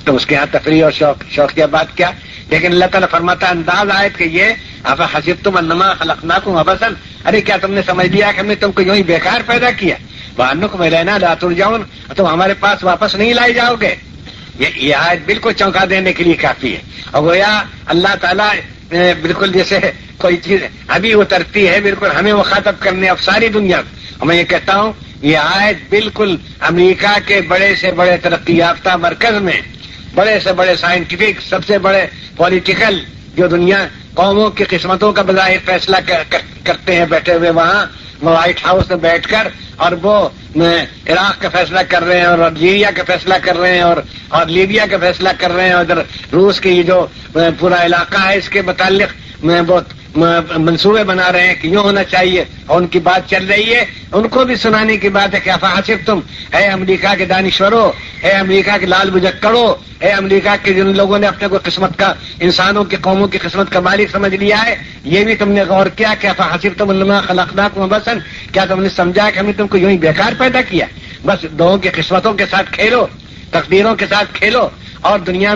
Speaker 1: تو اس کے ہاں تفریح اور شوقیہ بات کیا؟ لیکن اللہ تعالیٰ فرماتا انداز آیت کہ یہ افحسبتم انما خلقناکم عبثا، ارے کیا تم نے سمجھ لیا کہ ہم نے تم کو یوں ہی بیکار پیدا کیا؟ وانکم الینا لا ترجعون، تم ہمارے پاس واپس نہیں لائے جاؤ گے. یہ آیت بالکل چونکا دینے کے لیے کافی ہے. اور گویا اللہ تعالیٰ بالکل جیسے کوئی چیز ابھی اترتی ہے، بالکل ہمیں مخاطب کرنے اب ساری دنیا. اور میں یہ کہتا ہوں یہ آیت بالکل امریکہ کے بڑے سے بڑے ترقی یافتہ مرکز میں، بڑے سے بڑے سائنٹیفک، سب سے بڑے پولیٹیکل، جو دنیا قوموں کی قسمتوں کا بظاہر فیصلہ کرتے ہیں بیٹھے ہوئے وہاں وائٹ ہاؤس میں بیٹھ کر، اور وہ عراق کا فیصلہ کر رہے ہیں اور الجیریا کا فیصلہ کر رہے ہیں اور لیبیا کا فیصلہ کر رہے ہیں، اور ادھر روس کے یہ جو پورا علاقہ ہے اس کے متعلق بہت منصوبے بنا رہے ہیں کہ یوں ہونا چاہیے، اور ان کی بات چل رہی ہے. ان کو بھی سنانے کی بات ہے کہ افحسبتم، اے امریکہ کے دانشوروں، اے امریکہ کے لال بجکڑوں، اے امریکہ کے جن لوگوں نے اپنے کو قسمت کا، انسانوں کی قوموں کی قسمت کا مالک سمجھ لیا ہے، یہ بھی تم نے غور کیا کہ افحسبتم انما خلقناکم عبثا، کیا تم نے سمجھا کہ ہم نے تم کو یوں ہی بیکار پیدا کیا؟ بس لوگوں کی قسمتوں کے ساتھ کھیلو، تقدیروں کے ساتھ کھیلو، اور دنیا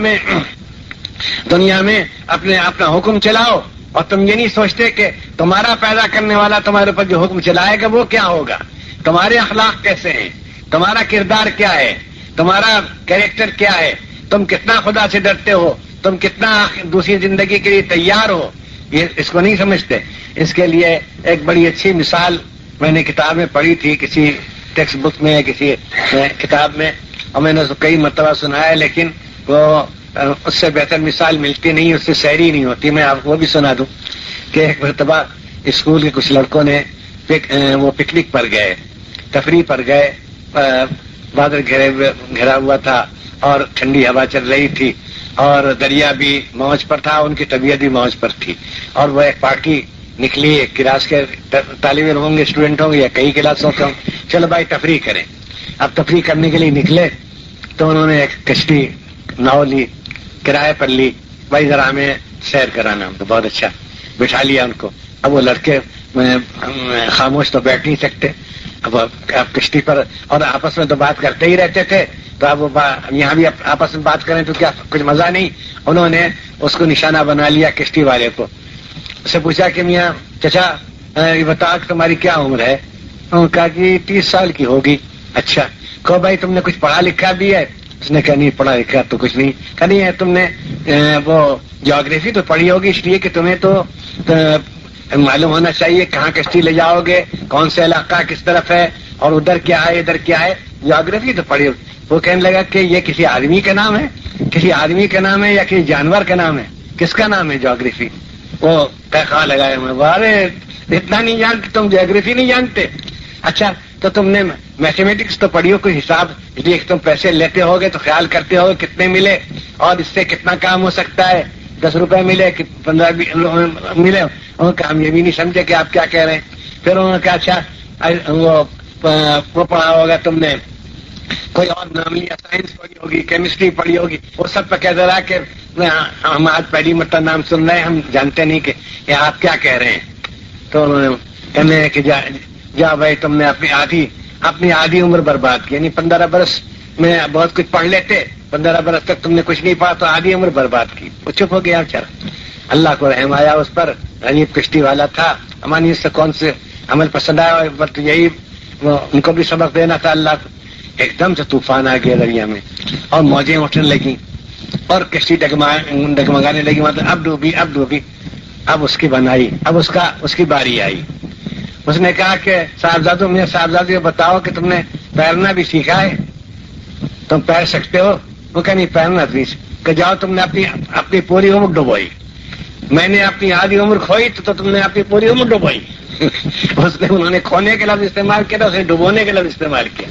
Speaker 1: میں اپنا حکم چلاؤ. اور تم یہ نہیں سوچتے کہ تمہارا پیدا کرنے والا تمہارے اوپر جو حکم چلائے گا وہ کیا ہوگا، تمہارے اخلاق کیسے ہیں، تمہارا کردار کیا ہے، تمہارا کیریکٹر کیا ہے، تم کتنا خدا سے ڈرتے ہو، تم کتنا دوسری زندگی کے لیے تیار ہو. یہ اس کو نہیں سمجھتے. اس کے لیے ایک بڑی اچھی مثال میں نے کتاب میں پڑھی تھی، کسی ٹیکسٹ بک میں، کسی کتاب میں، اور میں نے اس کو کئی مرتبہ سنا ہے، لیکن وہ اس سے بہتر مثال ملتی نہیں، اس سے سحری نہیں ہوتی. میں آپ کو وہ بھی سنا دوں کہ ایک مرتبہ اسکول کے کچھ لڑکوں نے وہ پکنک پر گئے، تفریح پر گئے، بادل گھرا ہوا تھا اور ٹھنڈی ہوا چل رہی تھی، اور دریا بھی موج پر تھا، ان کی طبیعت بھی موج پر تھی. اور وہ ایک پارٹی نکلی، ایک کلاس کے طالب علم ہوں گے، اسٹوڈنٹ ہوں گے، یا کئی کلاسوں کے ہوں، چلو بھائی تفریح کریں. اب تفریح کرنے کے لیے نکلے تو انہوں نے ایک کشتی ناؤ لی، کرایہ پر لی، بھائی ذرا ہمیں سیر کرانا. ہم تو بہت اچھا بٹھا لیا ان کو. اب وہ لڑکے خاموش تو بیٹھ نہیں سکتے، اب کشتی پر، اور آپس میں تو بات کرتے ہی رہتے تھے، تو اب یہاں بھی آپس میں بات کریں تو کیا کچھ مزہ نہیں. انہوں نے اس کو نشانہ بنا لیا کشتی والے کو. اس سے پوچھا کہ میاں چچا یہ بتا کہ تمہاری کیا عمر ہے؟ انہوں نے کہا کہ 30 سال کی ہوگی. اچھا، کہو بھائی تم نے کچھ پڑھا لکھا بھی ہے؟ اس نے کہا نہیں، پڑھا لکھا تو کچھ نہیں. کہا نہیں ہے، تم نے وہ جیوگرافی تو پڑھی ہوگی، اس لیے کہ تمہیں تو معلوم ہونا چاہیے کہاں کشتی لے جاؤ گے، کون سے علاقہ کس طرف ہے، اور ادھر کیا ہے ادھر کیا ہے، جیوگرافی تو پڑھی ہوگی. وہ کہنے لگا کہ یہ کسی آدمی کا نام ہے، کسی آدمی کا نام ہے یا کسی جانور کا نام ہے، کس کا نام ہے جیوگرافی؟ وہ کہاں لگایا میں، ارے اتنا نہیں جانتے تم، جیوگرافی نہیں جانتے؟ اچھا تو تم نے میتھمیٹکس تو پڑھی ہو، کوئی حساب، اس لیے تم پیسے لیتے ہوگے تو خیال کرتے ہوگے کتنے ملے اور اس سے کتنا کام ہو سکتا ہے، 10 روپے ملے کہ 15 ملے. انہوں نے کہا ہم یہ بھی نہیں سمجھے کہ آپ کیا کہہ رہے ہیں. پھر انہوں نے کہا اچھا وہ پڑھا ہوگا تم نے، کوئی اور نام لیا، سائنس پڑھی ہوگی، کیمسٹری پڑھی ہوگی، وہ سب پہ کہہ دے رہا کہ ہم آج پہلی مرتبہ نام سن رہے ہیں، ہم جانتے نہیں کہ یہ آپ کیا کہہ رہے ہیں. تو انہوں نے کہنے کہ جا بھائی تم نے اپنی آدھی عمر برباد کی، یعنی 15 برس میں بہت کچھ پڑھ لیتے، 15 برس تک تم نے کچھ نہیں پڑھا تو آدھی عمر برباد کی. وہ چپ ہو گیا بیچارہ. اللہ کو رحم آیا اس پر، غریب کشتی والا تھا، ہماری اس سے کون سے عمل پسند آیا، بس یہی ان کو بھی سبق دینا تھا اللہ کو. ایک دم سے طوفان آ گیا دریا میں اور موجیں اٹھنے لگیں اور کشتی ڈگمگانے لگی، مطلب اب ڈوبی. اب اس کی بنائی، اب اس کی باری آئی. اس نے کہا کہ صاحبزادوں میں صاحبزادوں بتاؤ کہ تم نے تیرنا بھی سیکھا ہے، تم تیر سکتے ہو؟ وہ کہ نہیں تیرنا کہ جاؤ تم نے اپنی پوری عمر ڈبوئی، میں نے اپنی آدھی عمر کھوئی تو تم نے اپنی پوری عمر ڈبوئی. انہوں نے کھونے کے لفظ استعمال کیا تھا، اس نے ڈبونے کے لفظ استعمال کیا.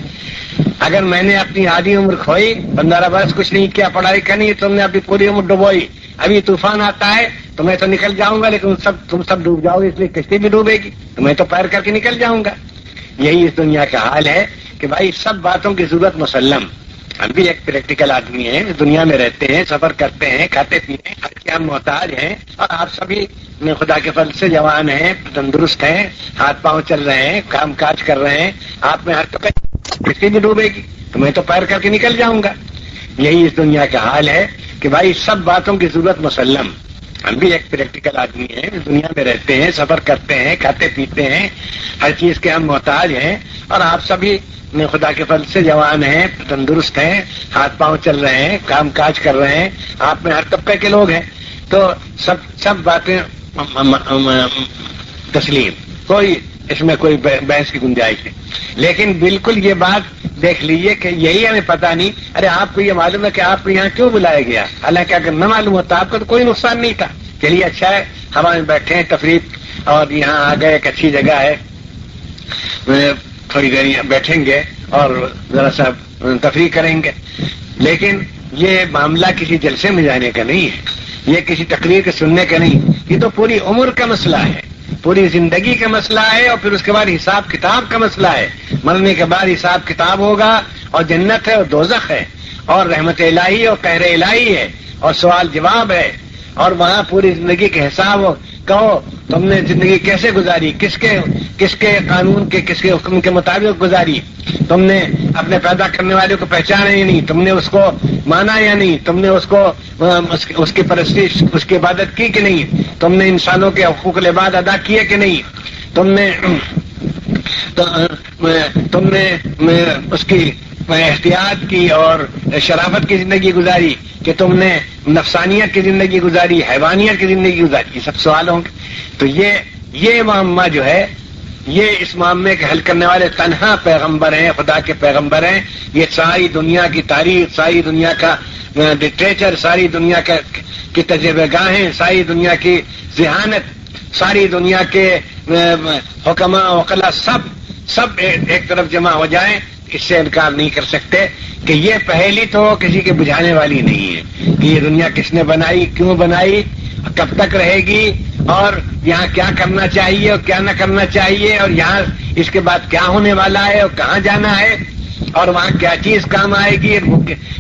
Speaker 1: اگر میں نے اپنی آدھی عمر کھوئی، 15 برس کچھ نہیں کیا، پڑھائی کرنی، تم نے اپنی پوری عمر ڈبوئی، ابھی طوفان آتا ہے تو میں تو نکل جاؤں گا، لیکن تم سب ڈوب جاؤ گے، اس لیے کشتی بھی ڈوبے گی تو میں تو پیر کر کے نکل جاؤں گا. یہی اس دنیا کا حال ہے کہ بھائی سب باتوں کی ضرورت مسلم. ہم بھی ایک پریکٹیکل آدمی ہیں، دنیا میں رہتے ہیں، سفر کرتے ہیں، کھاتے پیتے ہیں، ہر کے ہم محتاج ہیں، اور آپ سبھی خدا کے فضل سے جوان ہیں، تندرست ہیں، ہاتھ پاؤں چل رہے ہیں، کام کاج کر رہے ہیں. آپ میں ہر تو کشتی بھی ڈوبے گی تو میں تو پیر کر کے نکل جاؤں گا. یہی اس دنیا کا حال ہے کہ بھائی سب باتوں کی ضرورت مسلم. ہم بھی ایک پریکٹیکل آدمی ہیں، دنیا میں رہتے ہیں، سفر کرتے ہیں، کھاتے پیتے ہیں، ہر چیز کے ہم محتاج ہیں، اور آپ سبھی خدا کے فضل سے جوان ہیں، تندرست ہیں، ہاتھ پاؤں چل رہے ہیں، کام کاج کر رہے ہیں، آپ میں ہر طبقے کے لوگ ہیں. تو سب باتیں تسلیم، کوئی اس میں کوئی بحث کی گنجائش ہے. لیکن بالکل یہ بات دیکھ لیجئے کہ یہی ہمیں پتہ نہیں. ارے آپ کو یہ معلوم ہے کہ آپ کو یہاں کیوں بلایا گیا؟ حالانکہ اگر نہ معلوم ہوتا آپ کو تو کوئی نقصان نہیں تھا. چلیے اچھا ہے، ہوا میں بیٹھے ہیں، تفریح، اور یہاں آ گئے، ایک اچھی جگہ ہے، تھوڑی دیر بیٹھیں گے اور ذرا سا تفریح کریں گے. لیکن یہ معاملہ کسی جلسے میں جانے کا نہیں ہے، یہ کسی تقریر کے سننے کا نہیں. یہ تو پوری عمر کا مسئلہ ہے، پوری زندگی کا مسئلہ ہے، اور پھر اس کے بعد حساب کتاب کا مسئلہ ہے. مرنے کے بعد حساب کتاب ہوگا، اور جنت ہے اور دوزخ ہے، اور رحمت الہی اور قہر الہی ہے، اور سوال جواب ہے، اور وہاں پوری زندگی کے حساب کہو تم نے زندگی کیسے گزاری، کس کے قانون کے، کس کے حکم کے مطابق گزاری، تم نے اپنے پیدا کرنے والے کو پہچانا یا نہیں، تم نے اس کو مانا یا نہیں، تم نے اس کی پرستش، اس کی عبادت کی کہ نہیں، تم نے انسانوں کے حقوق العباد ادا کیے کہ نہیں، تم نے اس کی احتیاط کی اور شرافت کی زندگی گزاری کہ تم نے نفسانیت کی زندگی گزاری، حیوانیت کی زندگی گزاری. یہ سب سوال ہوں گے. تو یہ معامہ جو ہے، یہ اس معاملے کے حل کرنے والے تنہا پیغمبر ہیں، خدا کے پیغمبر ہیں. یہ ساری دنیا کی تاریخ، ساری دنیا کا لٹریچر، ساری دنیا کی تجربہ گاہیں، ساری دنیا کی ذہانت، ساری دنیا کے حکماء وکلا سب ایک طرف جمع ہو جائیں، اس سے انکار نہیں کر سکتے کہ یہ پہلی تو کسی کے بجھانے والی نہیں ہے کہ یہ دنیا کس نے بنائی، کیوں بنائی، کب تک رہے گی، اور یہاں کیا کرنا چاہیے اور کیا نہ کرنا چاہیے، اور یہاں اس کے بعد کیا ہونے والا ہے اور کہاں جانا ہے، اور وہاں کیا چیز کام آئے گی.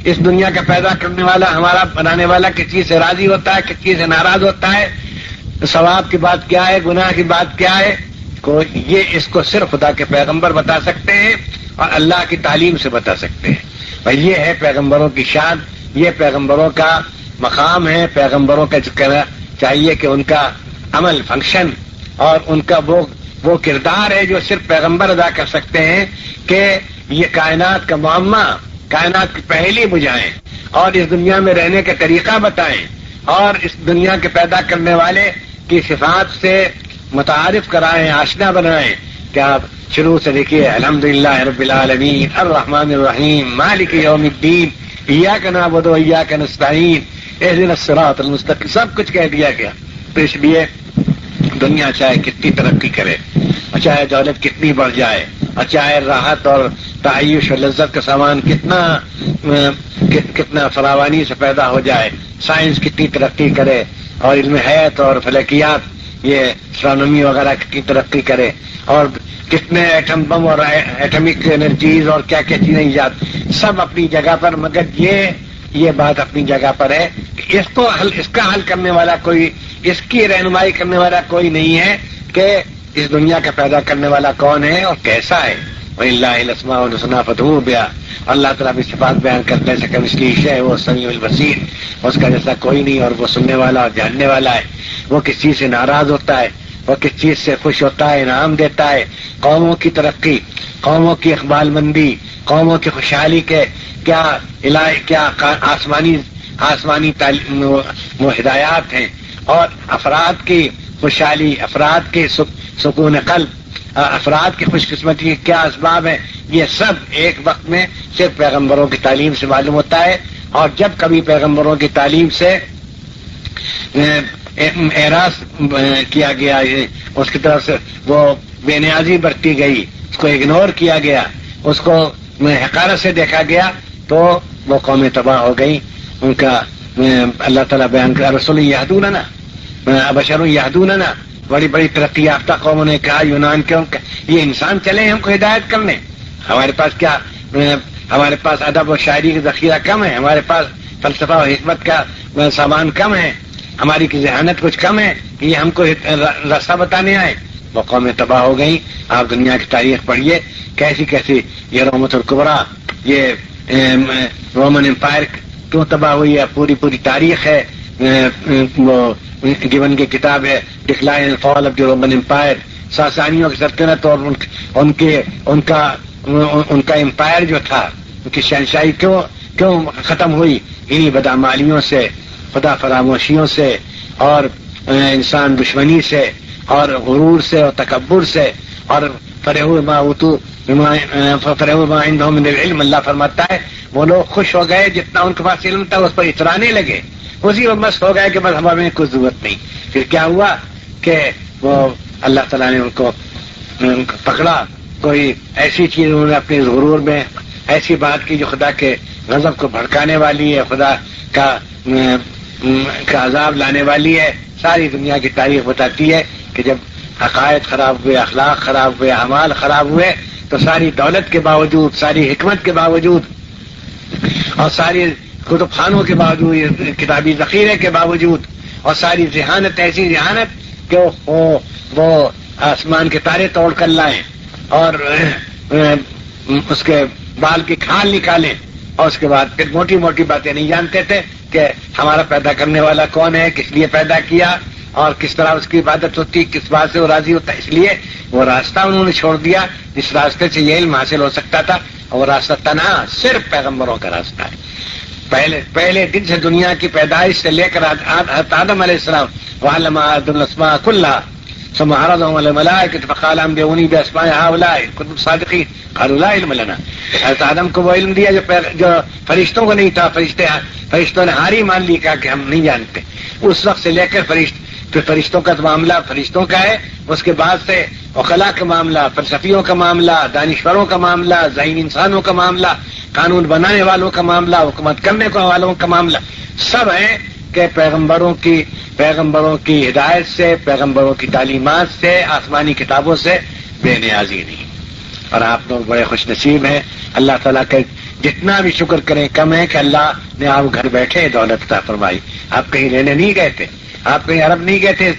Speaker 1: اس دنیا کا پیدا کرنے والا، ہمارا بنانے والا کس چیز سے راضی ہوتا ہے، کس چیز سے ناراض ہوتا ہے، ثواب کی بات کیا ہے، گناہ کی بات کیا ہے. یہ اس کو صرف خدا کے پیغمبر بتا سکتے ہیں اور اللہ کی تعلیم سے بتا سکتے ہیں. اور یہ ہے پیغمبروں کی شان، یہ پیغمبروں کا مقام ہے. پیغمبروں کا چاہیے کہ ان کا عمل، فنکشن، اور ان کا وہ کردار ہے جو صرف پیغمبر ادا کر سکتے ہیں کہ یہ کائنات کا معمہ، کائنات کی پہلی بجھائیں، اور اس دنیا میں رہنے کا طریقہ بتائیں، اور اس دنیا کے پیدا کرنے والے کی صفات سے متعارف کرائیں، آشنا بنائیں. کیا شروع سے دیکھیے، الحمدللہ رب العالمین الرحمن الرحیم مالک یوم الدین ایاک نعبد و ایاک نستعین اہدنا الصراط المستقیم، سب کچھ کہہ دیا گیا. تو اس لیے دنیا چاہے کتنی ترقی کرے، اور چاہے دولت کتنی بڑھ جائے، اور چاہے راحت اور تعیش اور لذت کا سامان کتنا فراوانی سے پیدا ہو جائے، سائنس کتنی ترقی کرے، اور علم حیات اور فلکیات، یہ اسٹرانومی وغیرہ کتنی ترقی کرے، اور کتنے ایٹم بم اور ایٹمک انرجیز اور کیا کیا چیزیں ایجاد، سب اپنی جگہ پر. مگر یہ بات اپنی جگہ پر ہے کہ اس کا حل کرنے والا کوئی، اس کی رہنمائی کرنے والا کوئی نہیں ہے کہ اس دنیا کا پیدا کرنے والا کون ہے اور کیسا ہے. وَلِلَّهِ الْأَسْمَاءُ الْحُسْنَىٰ فَادْعُوهُ بِهَا. اللہ تعالیٰ بھی صفات بیان کرنے سے کمثلہ شیء وہ سمیع البصیر، اس کا جیسا کوئی نہیں، اور وہ سننے والا اور جاننے والا ہے. وہ کس چیز سے ناراض ہوتا ہے، وہ کس چیز سے خوش ہوتا ہے، انعام دیتا ہے، قوموں کی ترقی، قوموں کی اقبال مندی، قوموں کی خوشحالی کے کیا آسمانی وہ ہدایات ہیں، اور افراد کی خوشحالی، افراد کی سکون قلب، افراد کی خوش قسمتی کے کیا اسباب ہیں، یہ سب ایک وقت میں صرف پیغمبروں کی تعلیم سے معلوم ہوتا ہے۔ اور جب کبھی پیغمبروں کی تعلیم سے اعراض کیا گیا، اس کی طرف سے وہ بے نیازی برتی گئی، اس کو اگنور کیا گیا، اس کو حقارت سے دیکھا گیا، تو وہ قومیں تباہ ہو گئی۔ ان کا اللہ تعالیٰ بیان کر رسول یہدوننا بشر یہدوننا، بڑی بڑی ترقی یافتہ قوموں نے کہا یونان کے یہ انسان چلے ہم کو ہدایت کرنے، ہمارے پاس کیا، ہمارے پاس ادب و شاعری کا ذخیرہ کم ہے، ہمارے پاس فلسفہ و حکمت کا سامان کم ہے، ہماری کی ذہانت کچھ کم ہے کہ یہ ہم کو راستہ بتانے آئے۔ وہ قومیں تباہ ہو گئیں۔ آپ دنیا کی تاریخ پڑھیے، کیسی کیسی یہ رومت الکبریٰ، یہ رومن امپائر کیوں تباہ ہوئی ہے، پوری تاریخ ہے، وہ گیون کی کتاب ہے decline and fall of the Roman empire, ساسانیوں کی سلطنت اور ان کا امپائر جو تھا، ان کی شہنشاہی کیوں ختم ہوئی، انہی بدعمالیوں سے، خدا فراموشیوں سے، اور انسان دشمنی سے، اور غرور سے، اور تکبر سے، اور فرحوا ما عندهم من العلم۔ اللہ فرماتا ہے وہ لوگ خوش ہو گئے جتنا ان کے پاس علم تھا، اس پر اترانے لگے، اسی میں مست ہو گئے کہ بس ہمیں کوئی ضرورت نہیں۔ پھر کیا ہوا کہ وہ اللہ تعالیٰ نے ان کو پکڑا، کوئی ایسی چیز انہوں نے اپنے غرور میں ایسی بات کی جو خدا کے غضب کو بھڑکانے والی ہے، خدا کا عذاب لانے والی ہے۔ ساری دنیا کی تاریخ بتاتی ہے کہ جب عقائد خراب ہوئے، اخلاق خراب ہوئے، اعمال خراب ہوئے، تو ساری دولت کے باوجود، ساری حکمت کے باوجود، اور ساری کتب خانوں کے باوجود، کتابی ذخیرے کے باوجود، اور ساری ذہانت، ایسی ذہانت کہ وہ آسمان کے تارے توڑ کر لائیں اور اس کے بال کی کھال نکالیں، اور اس کے بعد پھر موٹی موٹی باتیں نہیں جانتے تھے کہ ہمارا پیدا کرنے والا کون ہے، کس لیے پیدا کیا، اور کس طرح اس کی عبادت ہوتی، کس بات سے وہ راضی ہوتا ہے۔ اس لیے وہ راستہ انہوں نے چھوڑ دیا جس راستے سے یہ علم حاصل ہو سکتا تھا، اور وہ راستہ تنہا صرف پیغمبروں کا راستہ ہے۔ پہلے دن سے دنیا کی پیدائش سے لے کر حضرت آدم علیہ السلام وعلم آدم الاسماء كلها ثم عرضهم على الملائكة فقال انبئوني باسماء هؤلاء إن كنتم صادقين قالوا لا علم لنا۔ حضرت آدم کو وہ علم دیا جو فرشتوں کو نہیں تھا، فرشتوں نے ہاری مان لی، کہا کہ ہم نہیں جانتے۔ اس وقت سے لے کر فرشتوں کا معاملہ فرشتوں کا ہے، اس کے بعد سے عقلاء کا معاملہ، فلسفیوں کا معاملہ، دانشوروں کا معاملہ، ذہین انسانوں کا معاملہ، قانون بنانے والوں کا معاملہ، حکومت کرنے والوں کا معاملہ، سب ہیں کہ پیغمبروں کی ہدایت سے، پیغمبروں کی تعلیمات سے، آسمانی کتابوں سے بے نیازی نہیں۔ اور آپ لوگ بڑے خوش نصیب ہیں، اللہ تعالیٰ کا جتنا بھی شکر کریں کم ہے کہ اللہ نے آپ گھر بیٹھے دولت عطا فرمائی۔ آپ کہیں لینے نہیں گئے تھے، آپ کہیں عرب نہیں گئے تھے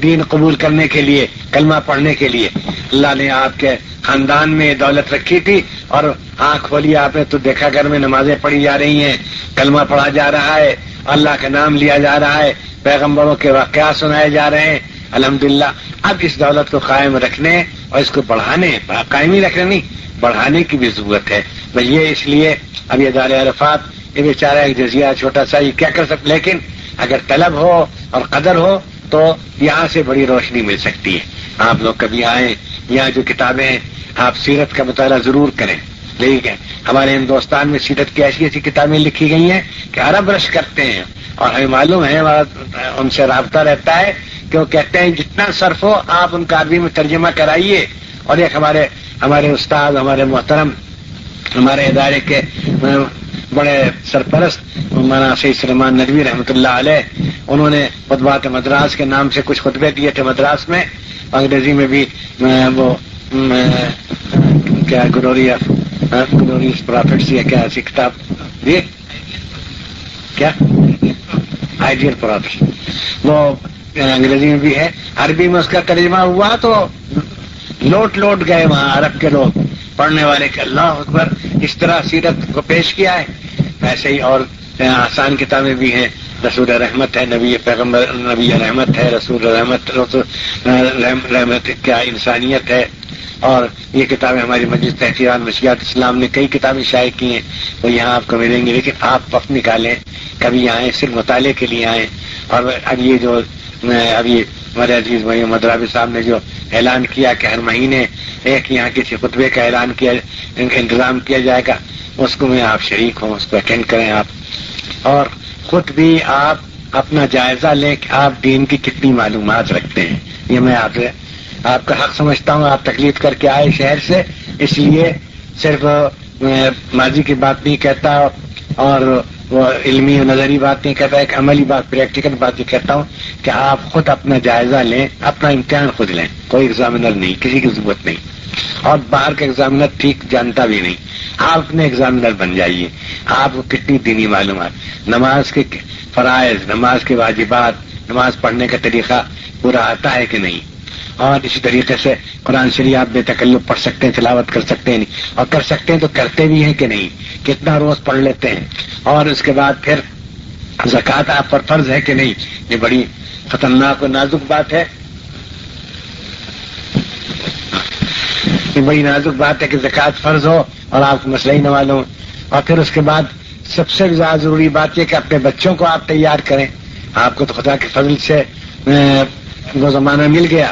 Speaker 1: دین قبول کرنے کے لیے، کلمہ پڑھنے کے لیے۔ اللہ نے آپ کے خاندان میں دولت رکھی تھی، اور آنکھ کھولی آپ نے تو دیکھا گھر میں نمازیں پڑھی جا رہی ہیں، کلمہ پڑھا جا رہا ہے، اللہ کا نام لیا جا رہا ہے، پیغمبروں کے واقعات سنائے جا رہے ہیں۔ الحمدللہ اب اس دولت کو قائم رکھنے اور اس کو بڑھانے، قائم ہی رکھنے نہیں، بڑھانے کی بھی ضرورت ہے۔ بھئی یہ اس لیے اب یہ دار عرفات یہ بیچارہ ایک جزیرہ چھوٹا سا، یہ کیا کر سکتے، لیکن اگر طلب ہو اور قدر ہو تو یہاں سے بڑی روشنی مل سکتی ہے۔ آپ لوگ کبھی آئیں، یہاں جو کتابیں آپ سیرت کا مطالعہ ضرور کریں۔ ٹھیک ہے، ہمارے ہندوستان میں سیرت کی ایسی ایسی کتابیں لکھی گئی ہیں کہ عرب رش کرتے ہیں، اور ہمیں معلوم ہے، ان سے رابطہ رہتا ہے کہ وہ کہتے ہیں جتنا صرف ہو آپ ان کا عربی میں ترجمہ کرائیے۔ اور ایک ہمارے استاد، ہمارے محترم، ہمارے ادارے کے بڑے سرپرست مولانا سید سلیمان ندوی رحمۃ اللہ علیہ، انہوں نے خطبات مدراس کے نام سے کچھ خطبے دیے تھے مدراس میں، انگریزی میں بھی وہ کیا گلوریس پرافٹس یا کیا ایسی کتاب دی، کیا آئیڈیل پرافٹس، وہ انگریزی میں بھی ہے، عربی میں اس کا ترجمہ ہوا تو لوٹ گئے وہاں عرب کے لوگ پڑھنے والے کہ اللہ اکبر، اس طرح سیرت کو پیش کیا ہے۔ ایسے ہی اور آسان کتابیں بھی ہیں، رسول رحمت ہے، نبی پیغمبر نبی رحمت ہے، رسول رحمت کیا انسانیت ہے. اور یہ کتابیں ہماری مجلس تحقیقات منشیات اسلام نے کئی کتابیں شائع کی ہیں، وہ یہاں آپ کو ملیں گی. لیکن آپ وقت نکالیں، کبھی آئیں، صرف مطالعے کے لیے آئیں. اور اب یہ جو ابھی ہمارے عزیز بھائی مدرابی صاحب نے جو اعلان کیا کہ ہر مہینے ایک یہاں کسی خطبے کا اعلان کیا انتظام کیا جائے گا، اس کو میں آپ شریک ہوں، اس کو اٹینڈ کریں آپ. اور خود بھی آپ اپنا جائزہ لیں کہ آپ دین کی کتنی معلومات رکھتے ہیں. یہ میں آپ کا حق سمجھتا ہوں. آپ تکلیف کر کے آئے شہر سے، اس لیے صرف ماضی کی بات نہیں کہتا اور وہ علمی و نظری بات نہیں کہتا، ایک عملی بات، پریکٹیکل بات یہ کہتا ہوں کہ آپ خود اپنا جائزہ لیں، اپنا امتحان خود لیں. کوئی ایگزامینر نہیں، کسی کی ضرورت نہیں، اور باہر کا ایگزامینر ٹھیک جانتا بھی نہیں. آپ اپنے ایگزامینر بن جائیے. آپ کو کتنی دینی معلومات، نماز کے فرائض، نماز کے واجبات، نماز پڑھنے کا طریقہ پورا آتا ہے کہ نہیں. اور اسی طریقے سے قرآن شریف آپ بے تکلف پڑھ سکتے ہیں، تلاوت کر سکتے ہیں نہیں، اور کر سکتے ہیں تو کرتے بھی ہیں کہ نہیں، کتنا روز پڑھ لیتے ہیں. اور اس کے بعد پھر زکوٰۃ آپ پر فرض ہے کہ نہیں. یہ بڑی خطرناک اور نازک بات ہے. یہ بڑی نازک بات ہے کہ زکوٰۃ فرض ہو اور آپ کو مسئلہ ہی نہ معلوم. اور پھر اس کے بعد سب سے زیادہ ضروری بات یہ کہ اپنے بچوں کو آپ تیار کریں. آپ کو تو خدا کے فضل سے وہ زمانہ مل گیا،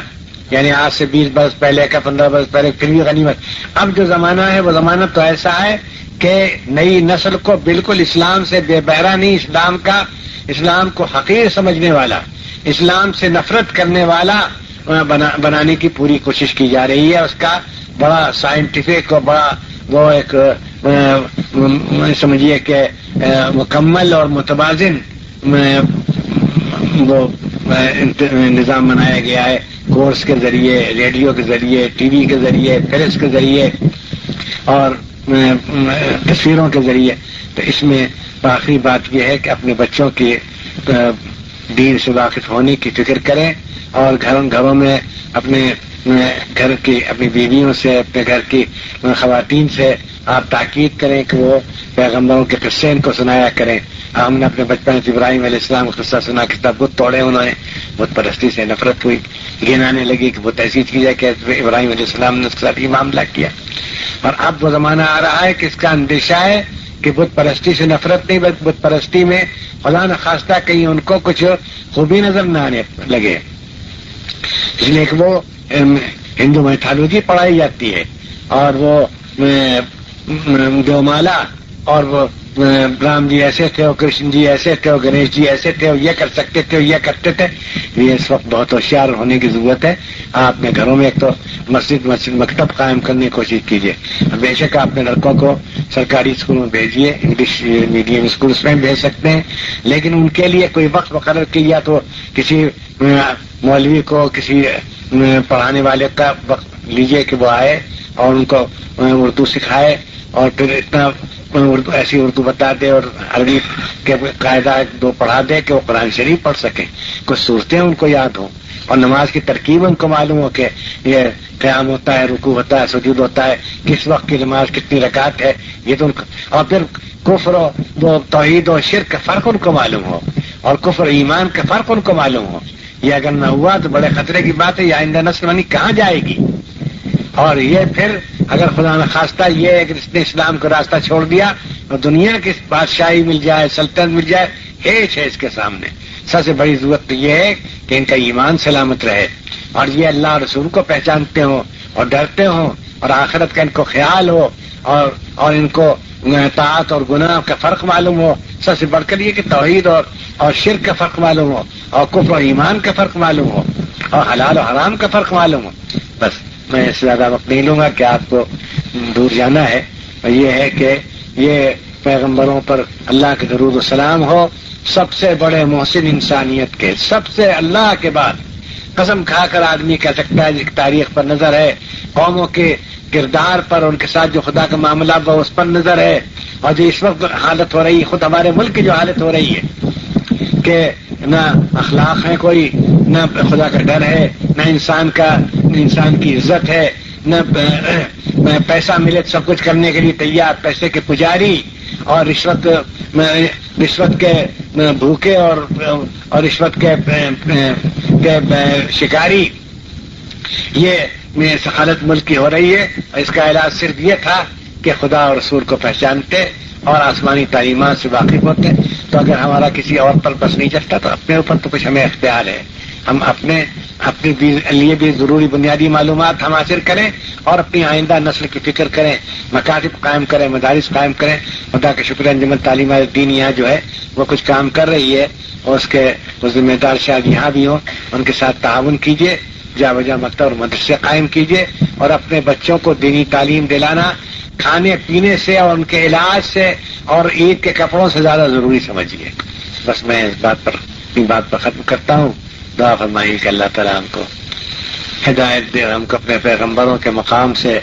Speaker 1: یعنی آج سے 20 برس پہلے کا 15 برس پہلے پھر بھی غنیمت. اب جو زمانہ ہے وہ زمانہ تو ایسا ہے کہ نئی نسل کو بالکل اسلام سے بے بہرا نہیں، اسلام کو حقیر سمجھنے والا، اسلام سے نفرت کرنے والا بنانے کی پوری کوشش کی جا رہی ہے. اس کا بڑا سائنٹیفک اور بڑا وہ ایک سمجھیے کہ مکمل اور متوازن وہ نظام بنایا گیا ہے، کورس کے ذریعے، ریڈیو کے ذریعے، ٹی وی کے ذریعے، پریس کے ذریعے اور تصویروں کے ذریعے. تو اس میں آخری بات یہ ہے کہ اپنے بچوں کی دین سے واقف ہونے کی فکر کریں، اور گھروں میں اپنے گھر کی اپنی بیویوں سے، اپنے گھر کی خواتین سے آپ تاکید کریں کہ وہ پیغمبروں کے قصے ان کو سنایا کریں. ہم نے اپنے بچپن سے ابراہیم علیہ السلام کا قصہ سنا کہ تب بت توڑے انہوں نے، بت پرستی سے نفرت ہوئی، گھن آنے لگی کہ بت ایسی چیز ہے کہ ابراہیم علیہ السلام نے اس کے ساتھ یہ معاملہ کیا. اور اب وہ زمانہ آ رہا ہے کہ اس کا اندیشہ ہے کہ بت پرستی سے نفرت نہیں، بت پرستی میں خدا نخواستہ کہیں ان کو کچھ خوبی نظر نہ آنے لگے، اس لیے کہ وہ ہندو میتھالوجی پڑھائی جاتی ہے، اور وہ دیومالا، اور وہ رام جی ایسے تھے، اور کرشن جی ایسے تھے، اور گنیش جی ایسے تھے، اور یہ کر سکتے تھے، اور یہ کرتے تھے. یہ اس وقت بہت ہوشیار ہونے کی ضرورت ہے. آپ اپنے گھروں میں ایک تو مسجد مکتب قائم کرنے کی کوشش کیجیے. بے شک آپ اپنے لڑکوں کو سرکاری اسکول میں بھیجیے، انگلش میڈیم اسکولس میں بھیج سکتے ہیں، لیکن ان کے لیے کوئی وقت مقرر کیجیے، یا تو کسی مولوی کو، کسی پڑھانے والے کا وقت لیجیے کہ وہ آئے اور ان کو اردو سکھائے، اور پھر اتنا ایسی اردو بتا دے اور عربی کے قاعدہ دو پڑھا دے کہ وہ قرآن شریف پڑھ سکیں، کچھ صورتیں ان کو یاد ہوں، اور نماز کی ترکیب ان کو معلوم ہو کہ یہ قیام ہوتا ہے، رکوع ہوتا ہے، سجود ہوتا ہے، کس وقت کی نماز کتنی رکعت ہے، یہ تو ان کو، اور پھر کفر و وہ توحید و شرک کا فرق ان کو معلوم ہو، اور کفر ایمان کا فرق ان کو معلوم ہو. یہ اگر نہ ہوا تو بڑے خطرے کی بات ہے. یہ آئندہ نسل منی کہاں جائے گی؟ اور یہ پھر اگر خدا نخواستہ یہ اگر اس نے اسلام کا راستہ چھوڑ دیا اور دنیا کی بادشاہی مل جائے، سلطنت مل جائے، ہیچ ہے اس کے سامنے. سب سے بڑی ضرورت یہ ہے کہ ان کا ایمان سلامت رہے، اور یہ اللہ اور رسول کو پہچانتے ہوں اور ڈرتے ہوں، اور آخرت کا ان کو خیال ہو، اور ان کو طاعت اور گناہ کا فرق معلوم ہو. سب سے بڑھ کر یہ کہ توحید اور شرک کا فرق معلوم ہو، اور کفر و ایمان کا فرق معلوم ہو، اور حلال و حرام کا فرق معلوم ہو. بس میں اس سے زیادہ وقت نہیں لوں گا کہ آپ کو دور جانا ہے. اور یہ ہے کہ یہ پیغمبروں پر اللہ کے درود و سلام ہو، سب سے بڑے محسن انسانیت کے، سب سے اللہ کے بعد قسم کھا کر آدمی کہہ سکتا ہے جس کی تاریخ پر نظر ہے، قوموں کے کردار پر، ان کے ساتھ جو خدا کا معاملہ وہ اس پر نظر ہے. اور جو اس وقت حالت ہو رہی ہے، خود ہمارے ملک کی جو حالت ہو رہی ہے کہ نہ اخلاق ہے کوئی، نہ خدا کا ڈر ہے، نہ انسان کی عزت ہے، نہ پیسہ ملے سب کچھ کرنے کے لیے تیار، پیسے کے پجاری، اور رشوت کے بھوکے اور رشوت کے شکاری یہ سخالت ملک کی ہو رہی ہے. اور اس کا علاج صرف یہ تھا کہ خدا اور رسول کو پہچانتے اور آسمانی تعلیمات سے واقف ہوتے. تو اگر ہمارا کسی اور پر بس نہیں چلتا تو اپنے اوپر تو کچھ ہمیں اختیار ہے. ہم اپنے لیے بھی ضروری بنیادی معلومات ہم حاصل کریں اور اپنی آئندہ نسل کی فکر کریں, مکاتب قائم کریں, مدارس قائم کریں. خدا کا شکر ہے انجمن تعلیمات دین یہاں جو ہے وہ کچھ کام کر رہی ہے اور اس کے وہ ذمہ دار شاید یہاں بھی ہوں. ان کے ساتھ تعاون کیجیے, جا بجا مکتب اور مدرسے قائم کیجیے اور اپنے بچوں کو دینی تعلیم دلانا کھانے پینے سے اور ان کے علاج سے اور عید کے کپڑوں سے زیادہ ضروری سمجھیے. بس میں اپنی بات پر ختم کرتا ہوں. دعا فرمائیے کہ اللہ تعالیٰ ہم کو ہدایت دے اور ہم کو اپنے پیغمبروں کے مقام سے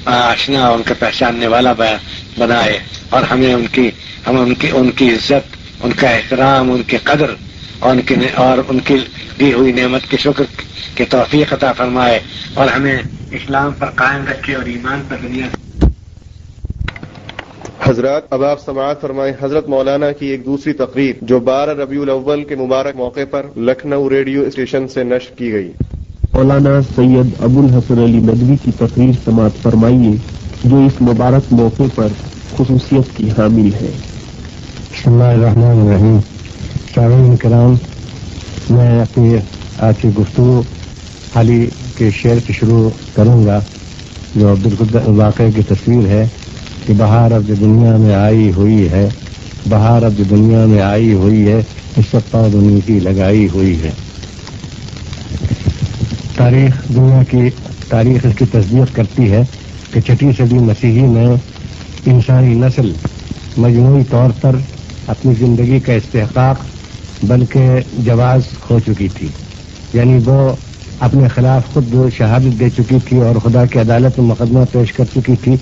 Speaker 1: آشنا اور ان کے پہچاننے والا بنائے اور ہمیں ان کی عزت, ان کا احترام, ان کی قدر اور ان کی دی ہوئی نعمت کے شکر کی توفیق عطا فرمائے اور ہمیں اسلام پر قائم رکھے اور ایمان پر دنیا.
Speaker 2: حضرات اب آپ سماعت فرمائیں حضرت مولانا کی ایک دوسری تقریر جو 12 ربیع الاول کے مبارک موقع پر لکھنؤ ریڈیو اسٹیشن سے نشر کی گئی.
Speaker 3: مولانا سید ابو الحسن علی ندوی کی تقریر سماعت فرمائیے جو اس مبارک موقع پر خصوصیت کی حامل ہے.
Speaker 4: بسم اللہ الرحمن الرحیم. سامعین کرام, میں اپنی آج کی گفتگو حالی کے شعر سے شروع کروں گا جو بالکل واقعے کی تصویر ہے کہ بہار اب جو دنیا میں آئی ہوئی ہے, بہار اب جو دنیا میں آئی ہوئی ہے, اس وقت پاؤ دنیا کی لگائی ہوئی ہے. تاریخ اس کی تصدیق کرتی ہے کہ 6 صدی مسیحی میں انسانی نسل مجموعی طور پر اپنی زندگی کا استحقاق بلکہ جواز کھو چکی تھی. یعنی وہ اپنے خلاف خود شہادت دے چکی تھی اور خدا کی عدالت میں مقدمہ پیش کر چکی تھی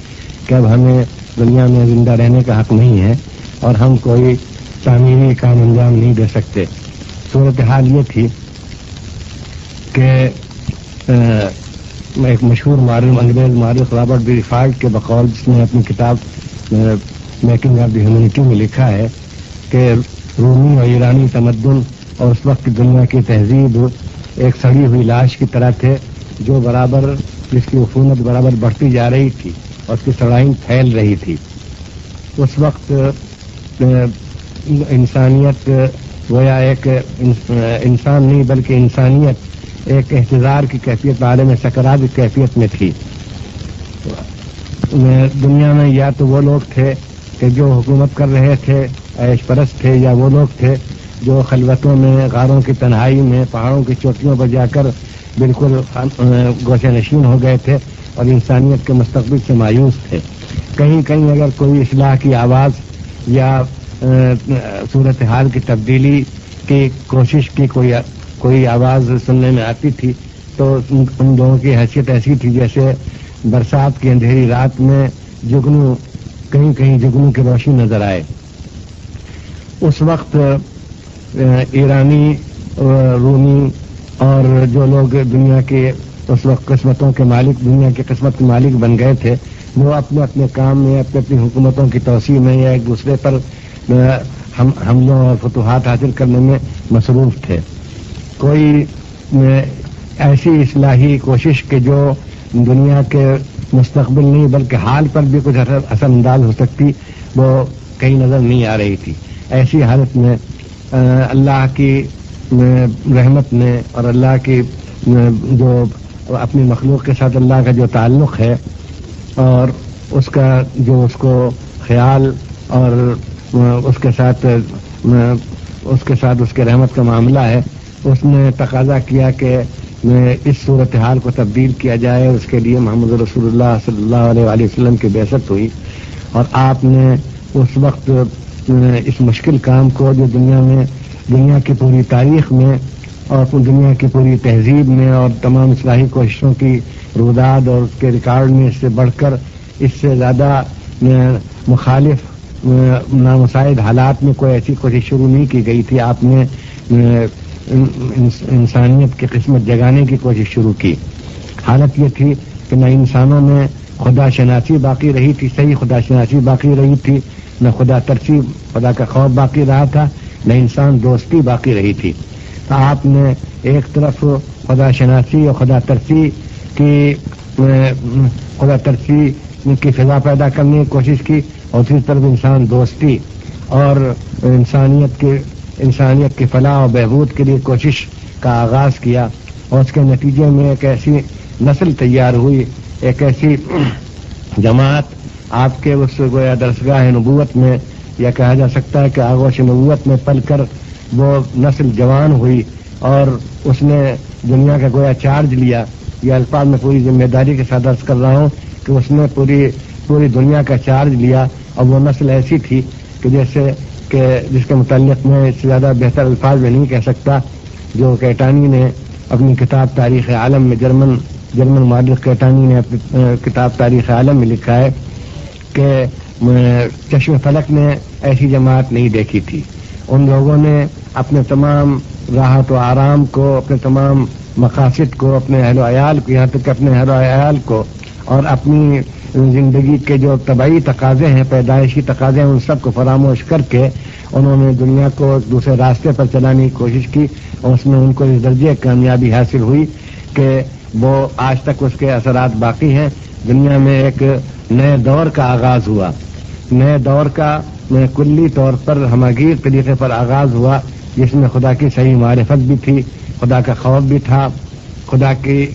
Speaker 4: کہ اب ہمیں دنیا میں زندہ رہنے کا حق نہیں ہے اور ہم کوئی تعمیری کام انجام نہیں دے سکتے. صورتحال یہ تھی کہ ایک مشہور انگریز مورخ رابرٹ بی فالٹ کے بقول, جس نے اپنی کتاب میکنگ آف دی ہیومینٹی میں لکھا ہے کہ رومی اور ایرانی تمدن اور اس وقت کی دنیا کی تہذیب ایک سڑی ہوئی لاش کی طرح تھے جو برابر جس کی عفونت برابر بڑھتی جا رہی تھی اور اس کی سڑائی پھیل رہی تھی. اس وقت انسانیت گویا ایک انسان نہیں بلکہ انسانیت ایک احتضار کی کیفیت, عالم سکرات کی کیفیت میں تھی. دنیا میں یا تو وہ لوگ تھے کہ جو حکومت کر رہے تھے عیش پرست تھے, یا وہ لوگ تھے جو خلوتوں میں, غاروں کی تنہائی میں, پہاڑوں کی چوٹیوں پر جا کر بالکل گوشہ نشین ہو گئے تھے اور انسانیت کے مستقبل سے مایوس تھے. کہیں کہیں اگر کوئی اصلاح کی آواز یا صورتحال کی تبدیلی کی کوشش کی کوئی آواز سننے میں آتی تھی تو ان لوگوں کی حیثیت ایسی تھی جیسے برسات کی اندھیری رات میں جگنو, کہیں کہیں جگنو کی روشنی نظر آئے. اس وقت ایرانی, رومی اور جو لوگ دنیا کے اس وقت قسمتوں کے مالک, دنیا کی قسمت کے مالک بن گئے تھے, وہ اپنے اپنے کام میں, اپنی حکومتوں کی توسیع میں یا ایک دوسرے پر حملوں اور فتوحات حاصل کرنے میں مصروف تھے. کوئی ایسی اصلاحی کوشش کہ جو دنیا کے مستقبل نہیں بلکہ حال پر بھی کچھ اثر انداز ہو سکتی وہ کہیں نظر نہیں آ رہی تھی. ایسی حالت میں اللہ کی رحمت نے اور اللہ کی جو اپنی مخلوق کے ساتھ اللہ کا جو تعلق ہے اور اس کا جو اس کو خیال اور اس کے ساتھ اس کے رحمت کا معاملہ ہے, اس نے تقاضا کیا کہ اس صورتحال کو تبدیل کیا جائے. اس کے لیے محمد رسول اللہ صلی اللہ علیہ وسلم کی بعثت ہوئی اور آپ نے اس وقت اس مشکل کام کو جو دنیا کی پوری تاریخ میں اور دنیا کی پوری تہذیب میں اور تمام اصلاحی کوششوں کی روداد اور اس کے ریکارڈ میں اس سے بڑھ کر اس سے زیادہ مخالف نامساعد حالات میں کوئی ایسی کوشش شروع نہیں کی گئی تھی. آپ نے انسانیت کی قسمت جگانے کی کوشش شروع کی. حالت یہ تھی کہ نہ انسانوں میں خدا شناسی باقی رہی تھی, صحیح خدا شناسی باقی رہی تھی, نہ خدا ترسی, خدا کا خوف باقی رہا تھا, نہ انسان دوستی باقی رہی تھی. آپ نے ایک طرف خدا شناسی اور خدا ترسی کی فضا پیدا کرنے کی کوشش کی، اور دوسری طرف انسان دوستی اور انسانیت کی فلاح و بہبود کے لیے کوشش کا آغاز کیا، اور اس کے نتیجے میں ایک ایسی نسل تیار ہوئی، ایک ایسی جماعت آپ کے اس گویا درسگاہ نبوت میں، یا کہا جا سکتا ہے کہ آغوش نبوت میں پل کر وہ نسل جوان ہوئی، اور اس نے دنیا کا گویا چارج لیا. یہ الفاظ میں پوری ذمہ داری کے ساتھ عرض کر رہا ہوں کہ اس نے پوری دنیا کا چارج لیا، اور وہ نسل ایسی تھی کہ جس کے متعلق میں اس سے زیادہ بہتر الفاظ میں نہیں کہہ سکتا، جو کیٹانی نے اپنی کتاب تاریخ عالم میں جرمن مورخ کیٹانی نے اپنی کتاب تاریخ عالم میں لکھا ہے کہ چشم فلک نے ایسی جماعت نہیں دیکھی تھی. ان لوگوں نے اپنے تمام راحت و آرام کو، اپنے تمام مقاصد کو، اپنے اہل و عیال کو، یہاں تک کہ اپنے اہل و عیال کو اور اپنی زندگی کے جو طبعی تقاضے ہیں، پیدائشی تقاضے ہیں، ان سب کو فراموش کر کے انہوں نے دنیا کو ایک دوسرے راستے پر چلانے کی کوشش کی، اور اس میں ان کو اس درجے کامیابی حاصل ہوئی کہ وہ آج تک اس کے اثرات باقی ہیں. دنیا میں ایک نئے دور کا آغاز ہوا، نئے دور کا کلی طور پر ہمگیر طریقے پر آغاز ہوا، جس میں خدا کی صحیح معرفت بھی تھی، خدا کا خوف بھی تھا، خدا کی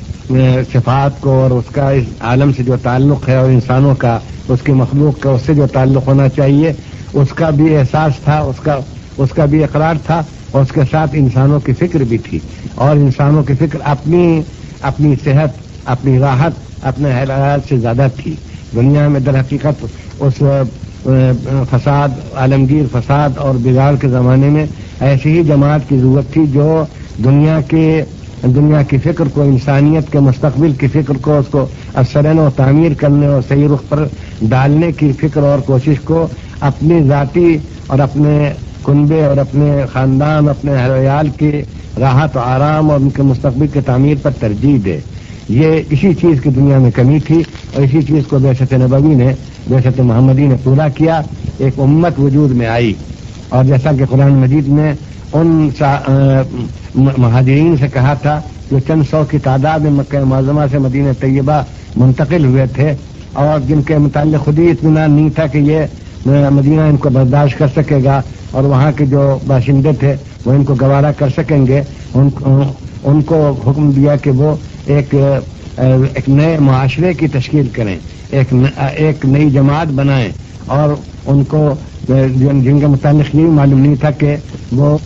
Speaker 4: صفات کو اور اس کا اس عالم سے جو تعلق ہے، اور انسانوں کا، اس کی مخلوق کا اس سے جو تعلق ہونا چاہیے، اس کا بھی احساس تھا، اس کا بھی اقرار تھا، اور اس کے ساتھ انسانوں کی فکر بھی تھی. اور انسانوں کی فکر اپنی صحت، اپنی راحت، اپنے اہل عیال سے زیادہ تھی. دنیا میں در حقیقت اس فساد، عالمگیر فساد اور بگاڑ کے زمانے میں ایسی ہی جماعت کی ضرورت تھی جو دنیا کی فکر کو، انسانیت کے مستقبل کی فکر کو، اس کو اثرن و تعمیر کرنے اور صحیح رخ پر ڈالنے کی فکر اور کوشش کو اپنی ذاتی اور اپنے کنبے اور اپنے خاندان، اپنے اہل عیال کی راحت و آرام اور ان کے مستقبل کی تعمیر پر ترجیح دے. یہ اسی چیز کی دنیا میں کمی تھی، اور اسی چیز کو بعثت نبوی نے، بعثت محمدی نے پورا کیا. ایک امت وجود میں آئی، اور جیسا کہ قرآن مجید نے ان مہاجرین سے کہا تھا جو چند سو کی تعداد میں مکہ معظمہ سے مدینہ طیبہ منتقل ہوئے تھے، اور جن کے متعلق خود ہی اطمینان نہیں تھا کہ یہ مدینہ ان کو برداشت کر سکے گا، اور وہاں کے جو باشندے تھے وہ ان کو گوارا کر سکیں گے. ان کو حکم دیا کہ وہ ایک نئے معاشرے کی تشکیل کریں، ایک نئی جماعت بنائیں، اور ان کو جن کے متعلق یہ معلوم نہیں تھا کہ وہ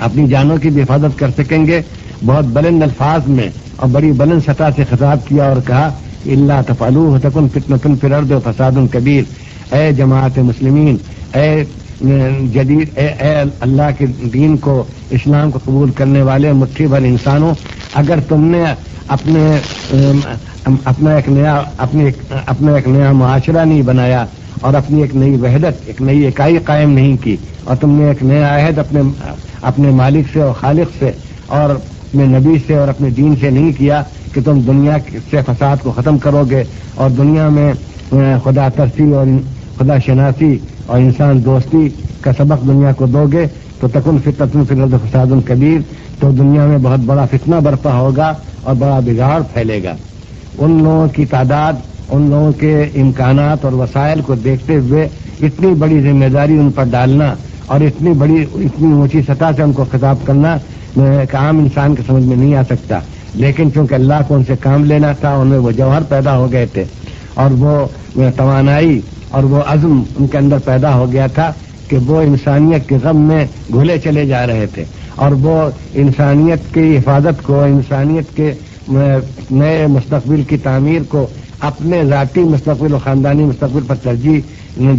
Speaker 4: اپنی جانوں کی بھی حفاظت کر سکیں گے، بہت بلند الفاظ میں اور بڑی بلند سطح سے خطاب کیا اور کہا الا تفعلوه تکن فتنة فی الارض وفساد کبیر. اے جماعت مسلمین، اے جدید، اے اللہ کے دین کو، اسلام کو قبول کرنے والے مٹھی بھر انسانوں، اگر تم نے اپنا ایک نیا معاشرہ نہیں بنایا، اور اپنی ایک نئی وحدت، ایک نئی اکائی قائم نہیں کی، اور تم نے ایک نیا عہد اپنے مالک سے اور خالق سے اور اپنے نبی سے اور اپنے دین سے نہیں کیا کہ تم دنیا سے فساد کو ختم کرو گے اور دنیا میں خدا ترسی اور خدا شناسی اور انسان دوستی کا سبق دنیا کو دو گے، تو تکن فتنة فی الارض فساد کبیر، تو دنیا میں بہت بڑا فتنہ برپا ہوگا اور بڑا بگاڑ پھیلے گا. ان لوگوں کی تعداد، ان لوگوں کے امکانات اور وسائل کو دیکھتے ہوئے اتنی بڑی ذمہ داری ان پر ڈالنا اور اتنی اونچی سطح سے ان کو خطاب کرنا ایک عام انسان کے سمجھ میں نہیں آ سکتا. لیکن چونکہ اللہ کو ان سے کام لینا تھا، ان میں وہ جوہر پیدا ہو گئے تھے اور وہ توانائی اور وہ عزم ان کے اندر پیدا ہو گیا تھا کہ وہ انسانیت کے غم میں گھلے چلے جا رہے تھے، اور وہ انسانیت کی حفاظت کو، انسانیت کے نئے مستقبل کی تعمیر کو اپنے ذاتی مستقبل و خاندانی مستقبل پر ترجیح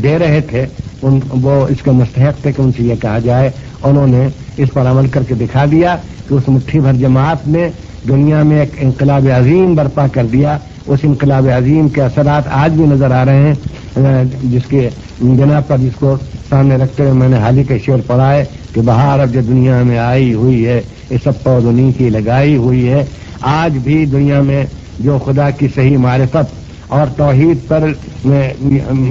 Speaker 4: دے رہے تھے. وہ اس کے مستحق تھے کہ ان سے یہ کہا جائے. انہوں نے اس پر عمل کر کے دکھا دیا کہ اس مٹھی بھر جماعت نے دنیا میں ایک انقلاب عظیم برپا کر دیا. اس انقلاب عظیم کے اثرات آج بھی نظر آ رہے ہیں، جس کے بنا پر جس کو سامنے رکھتے ہوئے میں نے حال ہی کا شعر پڑھا ہے کہ بہار اب جو دنیا میں آئی ہوئی ہے، یہ سب پودنی کی لگائی ہوئی ہے. آج بھی دنیا میں جو خدا کی صحیح معرفت اور توحید پر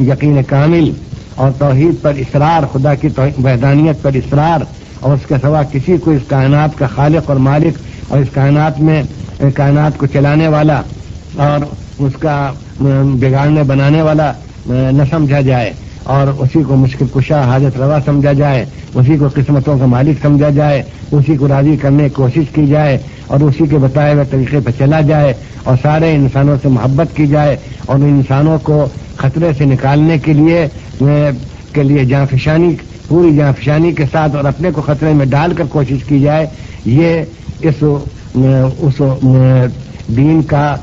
Speaker 4: یقین کامل اور توحید پر اصرار، خدا کی وحدانیت پر اصرار، اور اس کے سوا کسی کو اس کائنات کا خالق اور مالک اور اس کائنات کو چلانے والا اور اس کا بگاڑنے بنانے والا نہ سمجھا جائے، اور اسی کو مشکل کشا حاجت روا سمجھا جائے، اسی کو قسمتوں کا مالک سمجھا جائے، اسی کو راضی کرنے کی کوشش کی جائے اور اسی کے بتائے ہوئے طریقے پہ چلا جائے، اور سارے انسانوں سے محبت کی جائے، اور ان انسانوں کو خطرے سے نکالنے کے لیے جانفشانی، پوری جانفشانی کے ساتھ اور اپنے کو خطرے میں ڈال کر کوشش کی جائے، یہ اس دین کا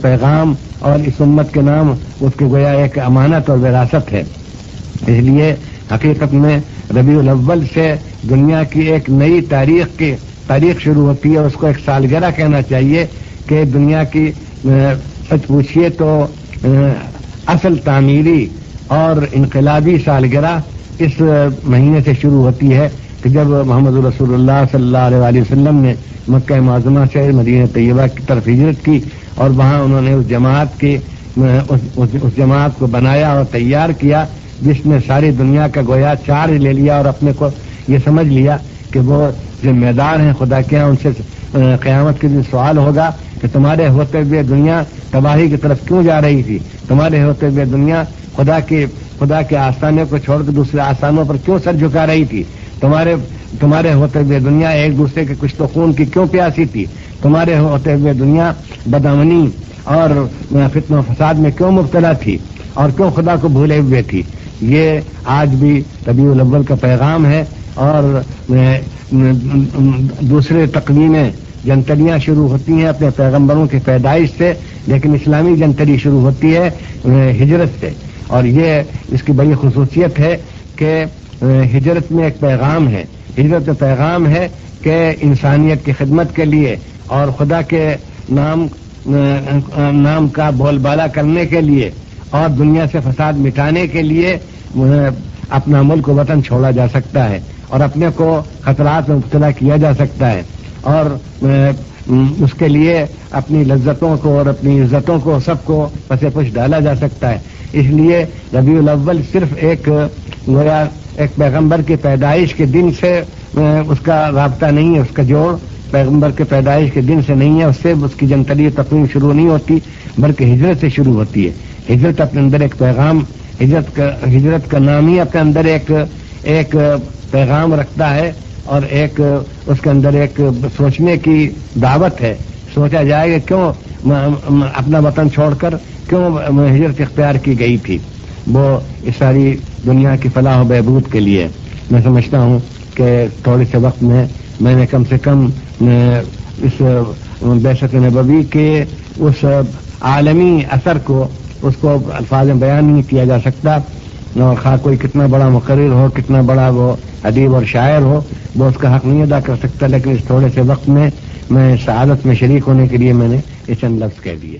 Speaker 4: پیغام اور اس امت کے نام اس کے گویا ایک امانت اور وراثت ہے۔ اس لیے حقیقت میں ربیع الاول سے دنیا کی ایک نئی تاریخ شروع ہوتی ہے، اس کو ایک سالگرہ کہنا چاہیے کہ دنیا کی سچ پوچھیے تو اصل تعمیری اور انقلابی سالگرہ اس مہینے سے شروع ہوتی ہے کہ جب محمد رسول اللہ صلی اللہ علیہ وسلم نے مکہ معظمہ سے مدینہ طیبہ کی طرف ہجرت کی، اور وہاں انہوں نے اس جماعت کو بنایا اور تیار کیا جس نے ساری دنیا کا گویا چارج لے لیا اور اپنے کو یہ سمجھ لیا کہ وہ ذمہ دار ہیں خدا کے ہاں۔ ان سے قیامت کے دن سوال ہوگا کہ تمہارے ہوتے ہوئے دنیا تباہی کی طرف کیوں جا رہی تھی، تمہارے ہوتے ہوئے دنیا خدا کے آستانے کو چھوڑ کر دوسرے آستانوں پر کیوں سر جھکا رہی تھی، تمہارے ہوتے ہوئے دنیا ایک دوسرے کے کچھ تو خون کی کیوں پیاسی تھی، تمہارے ہوتے ہوئے دنیا بدامنی اور فتنہ و فساد میں کیوں مبتلا تھی اور کیوں خدا کو بھولے ہوئے تھی۔ یہ آج بھی ربیع الاول کا پیغام ہے، اور دوسرے تقویمیں جنتریاں شروع ہوتی ہیں اپنے پیغمبروں کی پیدائش سے، لیکن اسلامی جنتری شروع ہوتی ہے ہجرت سے، اور یہ اس کی بڑی خصوصیت ہے کہ ہجرت میں ایک پیغام ہے، ہجرت میں پیغام ہے کہ انسانیت کی خدمت کے لیے اور خدا کے نام کا بول بالا کرنے کے لیے اور دنیا سے فساد مٹانے کے لیے اپنا ملک و وطن چھوڑا جا سکتا ہے اور اپنے کو خطرات میں مبتلا کیا جا سکتا ہے، اور اس کے لیے اپنی لذتوں کو اور اپنی عزتوں کو سب کو پس پش ڈالا جا سکتا ہے۔ اس لیے ربیع الاول صرف ایک پیغمبر کی پیدائش کے دن سے اس کا رابطہ نہیں ہے، اس کا جوڑ پیغمبر کے پیدائش کے دن سے نہیں ہے، اس سے اس کی جنتری تقویم شروع نہیں ہوتی بلکہ ہجرت سے شروع ہوتی ہے۔ ہجرت اپنے اندر ایک پیغام، ہجرت کا نام ہی اپنے اندر ایک پیغام رکھتا ہے اور اس کے اندر ایک سوچنے کی دعوت ہے۔ سوچا جائے کہ کیوں اپنا وطن چھوڑ کر کیوں ہجرت اختیار کی گئی تھی، وہ اس ساری دنیا کی فلاح و بہبود کے لیے۔ میں سمجھتا ہوں کہ تھوڑے سے وقت میں نے کم سے کم اس بعثت نبوی کے اس عالمی اثر کو اس کو الفاظ میں بیان نہیں کیا جا سکتا، اور خواہ کوئی کتنا بڑا مقرر ہو، کتنا بڑا وہ ادیب اور شاعر ہو، وہ اس کا حق نہیں ادا کر سکتا، لیکن اس تھوڑے سے وقت میں سعادت میں شریک ہونے کے لیے میں نے یہ چند لفظ کہہ دیے۔